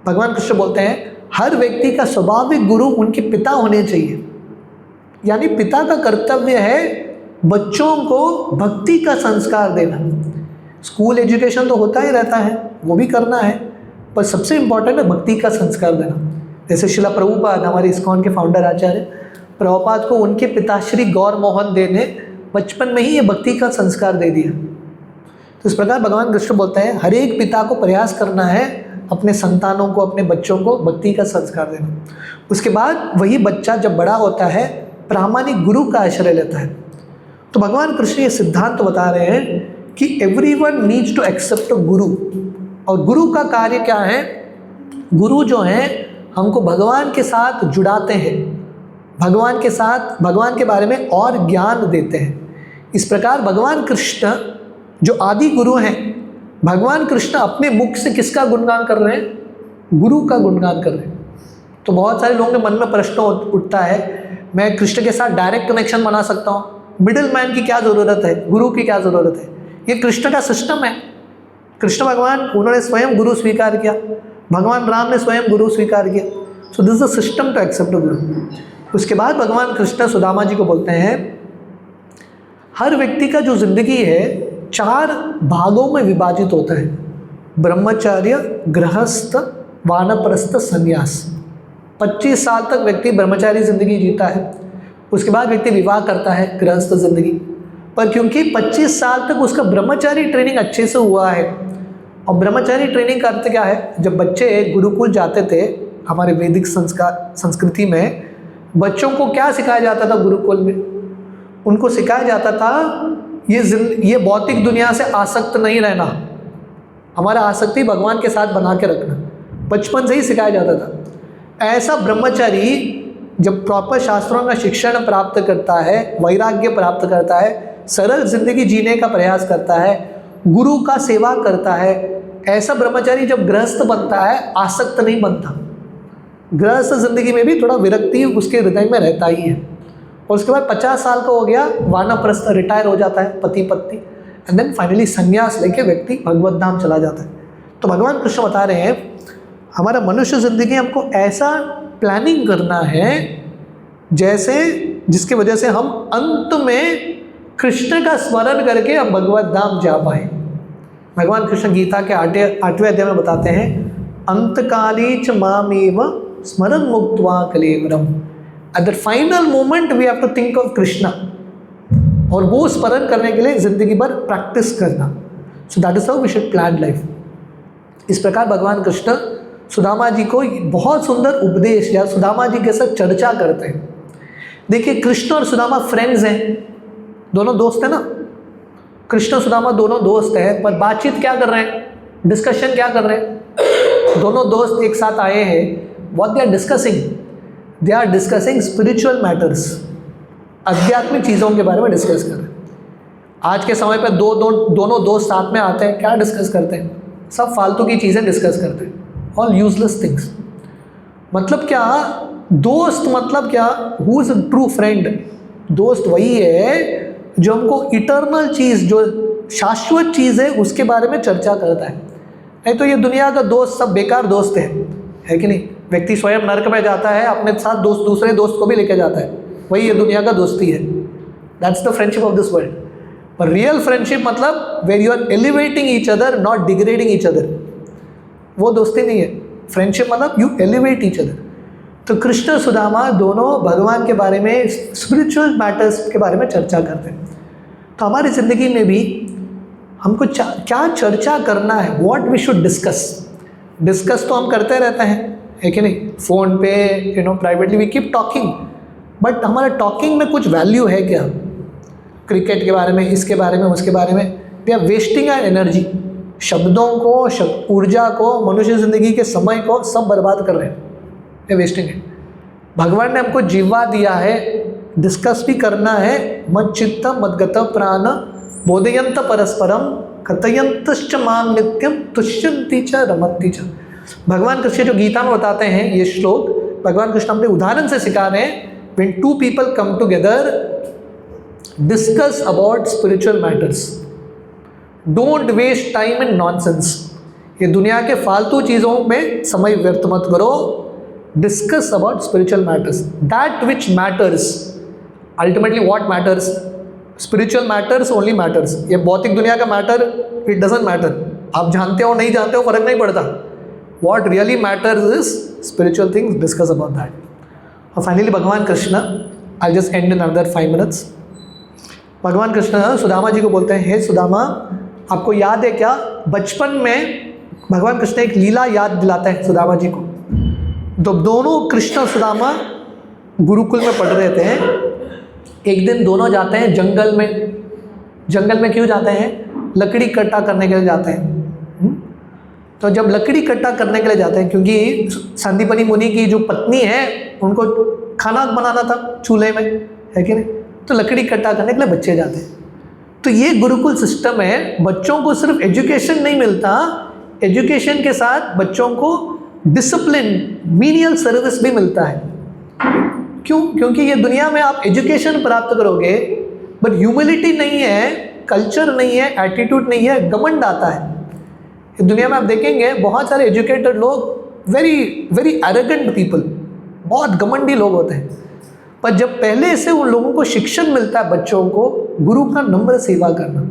भगवान कृष्ण बोलते हैं हर व्यक्ति का स्वाभाविक गुरु उनके पिता होने चाहिए, यानी पिता का कर्तव्य है बच्चों को भक्ति का संस्कार देना। स्कूल एजुकेशन तो होता ही रहता है, वो भी करना है, पर सबसे इम्पॉर्टेंट है भक्ति का संस्कार देना। जैसे शिला प्रभुपाद, हमारे इस्कॉन के फाउंडर आचार्य प्रभुपाद को उनके पिताश्री गौर मोहन दे ने बचपन में ही ये भक्ति का संस्कार दे दिया। तो इस प्रकार भगवान कृष्ण बोलते हैं हर एक पिता को प्रयास करना है अपने संतानों को, अपने बच्चों को भक्ति का संस्कार देना। उसके बाद वही बच्चा जब बड़ा होता है प्रामाणिक गुरु का आश्रय लेता है। तो भगवान कृष्ण ये सिद्धांत बता रहे हैं कि एवरीवन नीड्स टू एक्सेप्ट गुरु। और गुरु का कार्य क्या है? गुरु जो हैं हमको भगवान के साथ जुड़ाते हैं, भगवान के साथ, भगवान के बारे में और ज्ञान देते हैं। इस प्रकार भगवान कृष्ण जो आदि गुरु हैं, भगवान कृष्ण अपने मुख से किसका गुणगान कर रहे हैं? गुरु का गुणगान कर रहे हैं। तो बहुत सारे लोगों के मन में प्रश्न उठता है, मैं कृष्ण के साथ डायरेक्ट कनेक्शन बना सकता हूँ, मिडिल मैन की क्या ज़रूरत है, गुरु की क्या ज़रूरत है? ये कृष्ण का सिस्टम है। कृष्ण भगवान उन्होंने स्वयं गुरु स्वीकार किया, भगवान राम ने स्वयं गुरु स्वीकार किया। So this is a system to accept guru. उसके बाद भगवान कृष्ण सुदामा जी को बोलते हैं हर व्यक्ति का जो जिंदगी है 4 भागों में विभाजित होता है, ब्रह्मचर्य, गृहस्थ, वानप्रस्थ, संन्यास। 25 साल तक व्यक्ति ब्रह्मचारी जिंदगी जीता है, उसके बाद व्यक्ति विवाह करता है, गृहस्थ जिंदगी। पर क्योंकि 25 साल तक उसका ब्रह्मचारी ट्रेनिंग अच्छे से हुआ है, और ब्रह्मचारी ट्रेनिंग का अर्थ क्या है, जब बच्चे गुरुकुल जाते थे हमारे वैदिक संस्कृति में, बच्चों को क्या सिखाया जाता था गुरुकुल में? उनको सिखाया जाता था ये भौतिक दुनिया से आसक्त नहीं रहना, हमारा आसक्ति भगवान के साथ बना के रखना, बचपन से ही सिखाया जाता था। ऐसा ब्रह्मचारी जब प्रॉपर शास्त्रों का शिक्षण प्राप्त करता है, वैराग्य प्राप्त करता है, सरल जिंदगी जीने का प्रयास करता है, गुरु का सेवा करता है, ऐसा ब्रह्मचारी जब गृहस्थ बनता है आसक्त नहीं बनता। गृहस्थ जिंदगी में भी थोड़ा विरक्ति उसके हृदय में रहता ही है। और उसके बाद 50 साल का हो गया, वानप्रस्थ, रिटायर हो जाता है पति पत्नी, एंड देन फाइनली संन्यास लेके व्यक्ति भगवत धाम चला जाता है। तो भगवान कृष्ण बता रहे हैं हमारा मनुष्य जिंदगी हमको ऐसा प्लानिंग करना है जैसे जिसकी वजह से हम अंत में कृष्ण का स्मरण करके हम भगवत धाम जा पाए। भगवान कृष्ण गीता के 8वें अध्याय में बताते हैं, अंतकाली च मामेव स्मरण मुक्त्वा कलेवरम। At the final moment we have to think of Krishna, और वो स्मरण करने के लिए जिंदगी भर प्रैक्टिस करना। So that is how we should plan life. इस प्रकार भगवान कृष्ण सुदामा जी को बहुत सुंदर उपदेश या सुदामा जी के साथ चर्चा करते हैं। देखिए, कृष्ण और सुदामा फ्रेंड्स हैं, दोनों दोस्त हैं ना। कृष्ण सुदामा दोनों दोस्त हैं, पर बातचीत क्या कर रहे हैं, डिस्कशन क्या कर रहे हैं? दोनों दोस्त एक साथ आए हैं, what they are discussing? They are discussing spiritual matters, आध्यात्मिक चीज़ों के बारे में डिस्कस कर रहे हैं। आज के समय पर दोनों दोस्त साथ में आते हैं, क्या डिस्कस करते हैं? सब फालतू की चीज़ें डिस्कस करते हैं, ऑल यूजलेस थिंग्स। मतलब क्या दोस्त, मतलब क्या, who is a true friend? दोस्त वही है जो हमको इटर्नल चीज़, जो शाश्वत चीज़ है, उसके बारे में चर्चा करता है। नहीं तो ये दुनिया का दोस्त सब बेकार दोस्त है कि नहीं? व्यक्ति स्वयं नर्क में जाता है, अपने साथ दूसरे दोस्त को भी लेके जाता है, वही ये दुनिया का दोस्ती है। That's the friendship of this world. पर रियल फ्रेंडशिप मतलब where you are elevating each other, not degrading each other, वो दोस्ती नहीं है। फ्रेंडशिप मतलब यू एलिवेट ईच अदर। तो कृष्ण सुदामा दोनों भगवान के बारे में, स्पिरिचुअल मैटर्स के बारे में चर्चा करते हैं। तो हमारी ज़िंदगी में भी हमको क्या चर्चा करना है, व्हाट वी शुड डिस्कस तो हम करते रहते हैं, है कि नहीं? फ़ोन पे privately we keep talking, but हमारा टॉकिंग में कुछ वैल्यू है क्या? क्रिकेट के बारे में, इसके बारे में, उसके बारे में, we are wasting our energy. शब्दों को, ऊर्जा को, मनुष्य ज़िंदगी के समय को सब बर्बाद कर रहे हैं, ये वेस्टिंग है। भगवान ने हमको जीवा दिया है, डिस्कस भी करना है। मत चित्त मदगत प्राण बोधयंत परस्परम कथयंतश्च माम नित्यम तुष्यन्ति च रमन्ति च। भगवान कृष्ण जो गीता में बताते हैं ये श्लोक, भगवान कृष्ण अपने उदाहरण से सिखा रहे हैं। When two people come together, discuss about spiritual matters. Don't waste time in nonsense. ये दुनिया के फालतू चीज़ों में समय व्यर्थ मत करो। Discuss about spiritual matters. That which matters. Ultimately what matters? Spiritual matters only matters. ये भौतिक दुनिया का मैटर, it doesn't matter. आप जानते हो नहीं जानते हो फर्क नहीं पड़ता। What really matters is spiritual things. Discuss about that. और फाइनली भगवान Krishna, I just and in another 5 minutes। भगवान कृष्ण सुदामा जी को बोलते हैं, हे सुदामा, आपको याद है क्या, बचपन में भगवान कृष्ण एक लीला याद दिलाते हैं सुदामा जी को। तो दोनों कृष्ण और सुदामा गुरुकुल में पढ़ रहे थे। एक दिन दोनों जाते हैं जंगल में। जंगल में क्यों जाते हैं? लकड़ी इकट्ठा करने के लिए जाते हैं। तो जब लकड़ी इकट्ठा करने के लिए जाते हैं, क्योंकि संदीपनी मुनि की जो पत्नी है उनको खाना बनाना था चूल्हे में, है कि नहीं? तो लकड़ी इकट्ठा करने के लिए बच्चे जाते हैं। तो ये गुरुकुल सिस्टम है। बच्चों को सिर्फ एजुकेशन नहीं मिलता, एजुकेशन के साथ बच्चों को डिसिप्लिन, मीनियल सर्विस भी मिलता है। क्यों? क्योंकि ये दुनिया में आप एजुकेशन प्राप्त करोगे बट ह्यूमिलिटी नहीं है, कल्चर नहीं है, एटीट्यूड नहीं है, घमंड आता है। दुनिया में आप देखेंगे बहुत सारे एजुकेटेड लोग, वेरी एरोगेंट पीपल, बहुत घमंडी लोग होते हैं। पर जब पहले से उन लोगों को शिक्षण मिलता है बच्चों को गुरु का नम्र सेवा करना।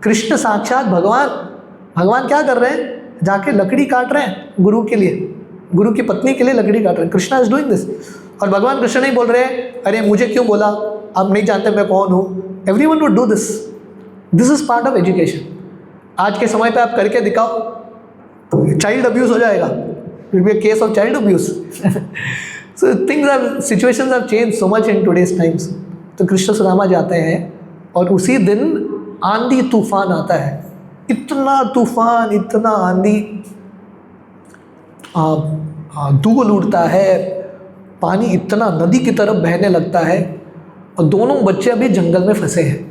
कृष्ण साक्षात भगवान क्या कर रहे हैं? जाके लकड़ी काट रहे हैं गुरु के लिए, गुरु की पत्नी के लिए लकड़ी काट रहे हैं। Krishna is doing this. और भगवान कृष्ण नहीं बोल रहे अरे मुझे क्यों बोला, आप नहीं जानते मैं कौन हूँ। Everyone would do this, this is part of education. आज के समय पे आप करके दिखाओ तो चाइल्ड अब्यूज हो जाएगा, will be a case of child abuse. So things are, situations have change so much in today's times. तो कृष्ण सुदामा जाते हैं और उसी दिन आंधी तूफान आता है, इतना तूफान, इतना आंधी, धूल उड़ता है, पानी इतना नदी की तरफ बहने लगता है और दोनों बच्चे अभी जंगल में फंसे हैं।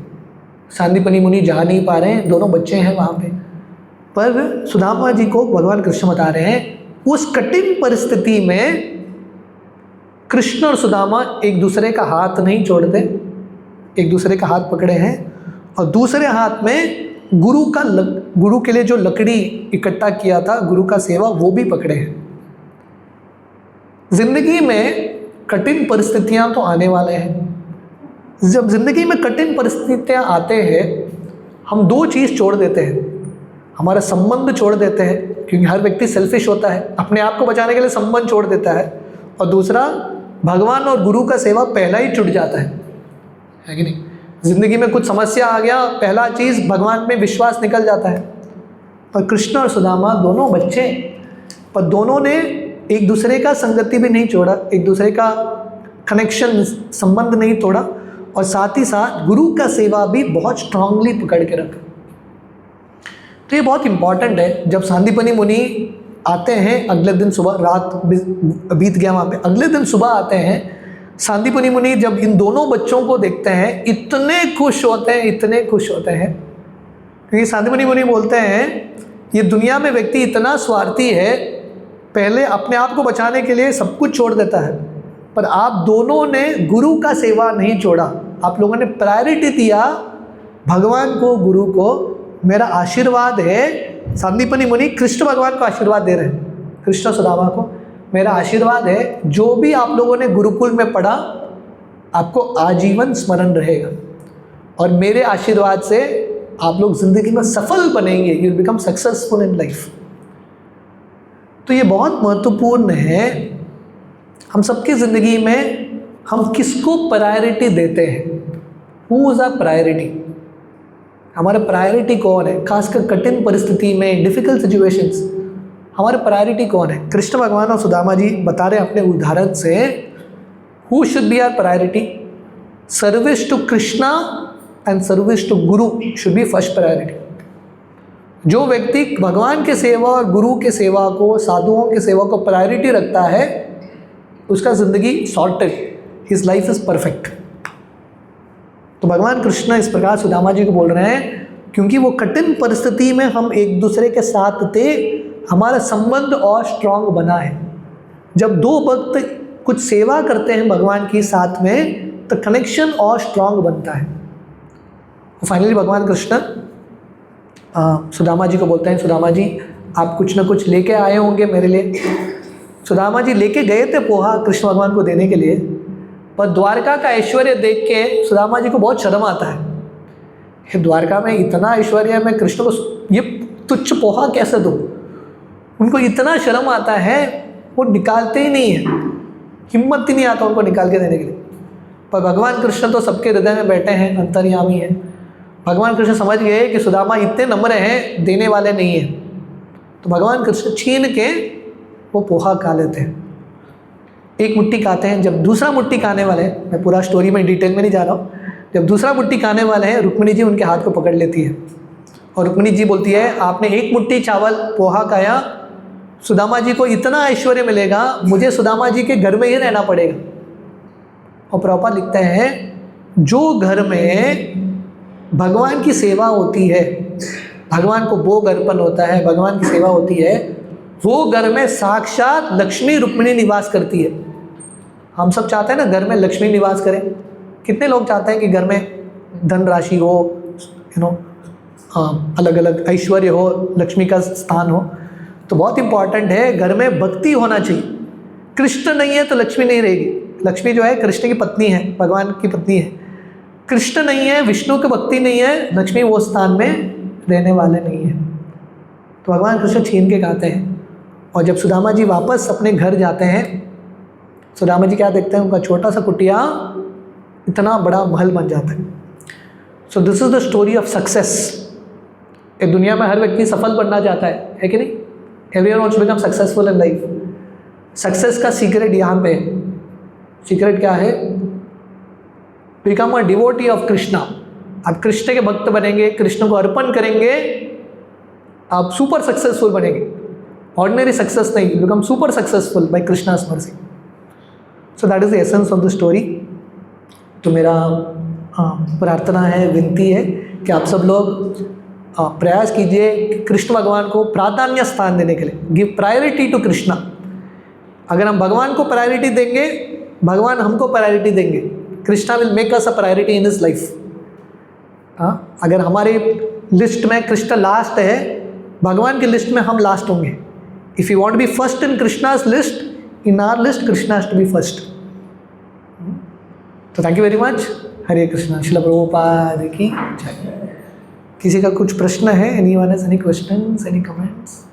सांदीपनि मुनि जा नहीं पा रहे हैं, दोनों बच्चे हैं वहाँ पे। पर सुदामा जी को भगवान कृष्ण बता रहे हैं उस कठिन परिस्थिति में कृष्ण और सुदामा एक दूसरे का हाथ नहीं छोड़ते, एक दूसरे का हाथ पकड़े हैं और दूसरे हाथ में गुरु के लिए जो लकड़ी इकट्ठा किया था, गुरु का सेवा, वो भी पकड़े हैं। जिंदगी में कठिन परिस्थितियां तो आने वाले हैं। जब जिंदगी में कठिन परिस्थितियां आते हैं हम दो चीज़ छोड़ देते हैं, हमारा संबंध छोड़ देते हैं, क्योंकि हर व्यक्ति सेल्फिश होता है, अपने आप को बचाने के लिए संबंध छोड़ देता है, और दूसरा भगवान और गुरु का सेवा पहला ही छूट जाता है कि नहीं। जिंदगी में कुछ समस्या आ गया, पहला चीज़ भगवान में विश्वास निकल जाता है। पर कृष्ण और सुदामा दोनों बच्चे, पर दोनों ने एक दूसरे का संगति भी नहीं छोड़ा, एक दूसरे का कनेक्शन, संबंध नहीं तोड़ा, और साथ ही साथ गुरु का सेवा भी बहुत स्ट्रांगली पकड़ के रखा। तो ये बहुत इंपॉर्टेंट है। जब सांदीपनि मुनि आते हैं अगले दिन सुबह, रात बीत गया वहाँ पे, अगले दिन सुबह आते हैं, सांदीपनि मुनि जब इन दोनों बच्चों को देखते हैं इतने खुश होते हैं, इतने खुश होते हैं, क्योंकि सांदीपनि मुनि बोलते हैं ये दुनिया में व्यक्ति इतना स्वार्थी है, पहले अपने आप को बचाने के लिए सब कुछ छोड़ देता है, पर आप दोनों ने गुरु का सेवा नहीं छोड़ा, आप लोगों ने प्रायोरिटी दिया भगवान को, गुरु को। मेरा आशीर्वाद है, सांदीपनि मुनि कृष्ण भगवान को आशीर्वाद दे रहे हैं, कृष्ण सुदामा को, मेरा आशीर्वाद है जो भी आप लोगों ने गुरुकुल में पढ़ा आपको आजीवन स्मरण रहेगा, और मेरे आशीर्वाद से आप लोग जिंदगी में सफल बनेंगे, you will become successful in life. तो ये बहुत महत्वपूर्ण है। हम सबकी ज़िंदगी में हम किसको प्रायोरिटी देते हैं, हु इज़ आवर प्रायोरिटी, हमारा प्रायोरिटी कौन है। खासकर कठिन परिस्थिति में, डिफ़िकल्ट सिचुएशंस, हमारे प्रायोरिटी कौन है। कृष्ण भगवान और सुदामा जी बता रहे अपने उदाहरण से, who should be our priority, service to Krishna and service to guru should be first priority. जो व्यक्ति भगवान के सेवा और गुरु के सेवा को, साधुओं के सेवा को प्रायोरिटी रखता है, उसका ज़िंदगी sorted, his life is perfect. तो भगवान कृष्ण इस प्रकार सुदामा जी को बोल रहे हैं, क्योंकि वो कठिन परिस्थिति में हम एक दूसरे के साथ थे, हमारा संबंध और स्ट्रांग बना है। जब दो भक्त कुछ सेवा करते हैं भगवान की साथ में, तो कनेक्शन और स्ट्रांग बनता है। फाइनली भगवान कृष्ण सुदामा जी को बोलते हैं, सुदामा जी आप कुछ ना कुछ लेके आए होंगे मेरे लिए। सुदामा जी लेके गए थे पोहा कृष्ण भगवान को देने के लिए, पर द्वारका का ऐश्वर्य देख के सुदामा जी को बहुत शर्म आता है। द्वारका में इतना ऐश्वर्य है, मैं कृष्ण को ये तुच्छ पोहा कैसे दूँ। उनको इतना शर्म आता है, वो निकालते ही नहीं है, हिम्मत ही नहीं आता उनको निकाल के देने के लिए। पर भगवान कृष्ण तो सबके हृदय में बैठे हैं, अंतर्यामी हैं। भगवान कृष्ण समझ गए कि सुदामा इतने नम्र हैं, देने वाले नहीं हैं, तो भगवान कृष्ण छीन के वो पोहा खा लेते हैं। एक मुट्ठी खाते हैं, जब दूसरा मुट्ठी खाने वाले हैं, मैं पूरा स्टोरी में डिटेल में नहीं जा रहा हूँ, जब दूसरा मुट्ठी खाने वाले हैं, रुक्मिणी जी उनके हाथ को पकड़ लेती है और रुक्मिणी जी बोलती है आपने एक मुट्ठी चावल पोहा खाया, सुदामा जी को इतना ऐश्वर्य मिलेगा, मुझे सुदामा जी के घर में ही रहना पड़ेगा। और प्रभुपाद लिखते हैं जो घर में भगवान की सेवा होती है, भगवान को भोग अर्पण होता है, भगवान की सेवा होती है, वो घर में साक्षात लक्ष्मी रुक्मिणी निवास करती है। हम सब चाहते हैं ना घर में लक्ष्मी निवास करें। कितने लोग चाहते हैं कि घर में धन राशि हो, अलग अलग ऐश्वर्य हो, लक्ष्मी का स्थान हो। तो बहुत इंपॉर्टेंट है, घर में भक्ति होना चाहिए। कृष्ण नहीं है तो लक्ष्मी नहीं रहेगी। लक्ष्मी जो है कृष्ण की पत्नी है, भगवान की पत्नी है। कृष्ण नहीं है, विष्णु की भक्ति नहीं है, लक्ष्मी वो स्थान में रहने वाले नहीं है। तो भगवान कृष्ण छीन के खाते हैं। और जब सुदामा जी वापस अपने घर जाते हैं सुदामा जी क्या देखते हैं, उनका छोटा सा कुटिया इतना बड़ा महल बन जाता है। सो this is the story of success. इस दुनिया में हर व्यक्ति सफल बनना चाहता है कि नहीं? Everyone wants to become successful in life. Success का सीक्रेट यहाँ पे है। सीक्रेट क्या है? Become a devotee of Krishna. आप कृष्ण के भक्त बनेंगे, कृष्ण को अर्पण करेंगे, आप सुपर सक्सेसफुल बनेंगे। ऑर्डिनरी सक्सेस नहीं, become super successful by Krishna's mercy. So that is the essence of the story. तो मेरा प्रार्थना है, विनती है कि आप सब लोग प्रयास कीजिए कि कृष्ण भगवान को प्राधान्य स्थान देने के लिए, गिव प्रायोरिटी टू कृष्णा। अगर हम भगवान को प्रायोरिटी देंगे, भगवान हमको प्रायोरिटी देंगे। Krishna will make us a priority in his life. अगर हमारे लिस्ट में कृष्ण लास्ट है, भगवान की लिस्ट में हम लास्ट होंगे। If you want be first in Krishna's list, in our list Krishna has to be first. तो thank you very much. Hare Krishna. Srila Prabhupada की जय। किसी का कुछ प्रश्न है? Anyone has any questions, any comments?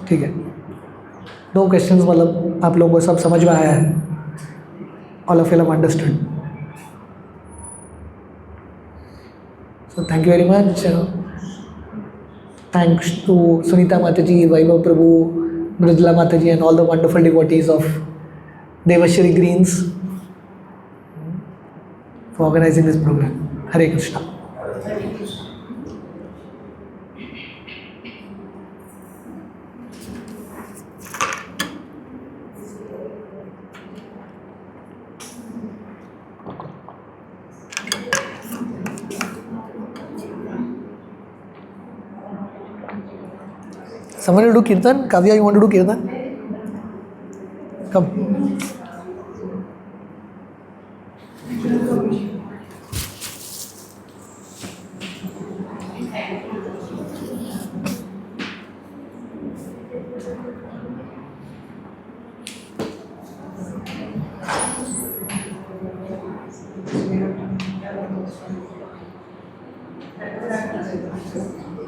ठीक है, नो क्वेश्चंस, मतलब आप लोगों को सब समझ में आया है। All of you have understood. So thank you very much. Thanks to Sunita माता जी, वैभव प्रभु, मृदुला माता ji, and all the wonderful devotees of Devshree Greens for organising this programme. Hare Krishna. Someone will do kirtan? Kavya, you want to do kirtan? Come.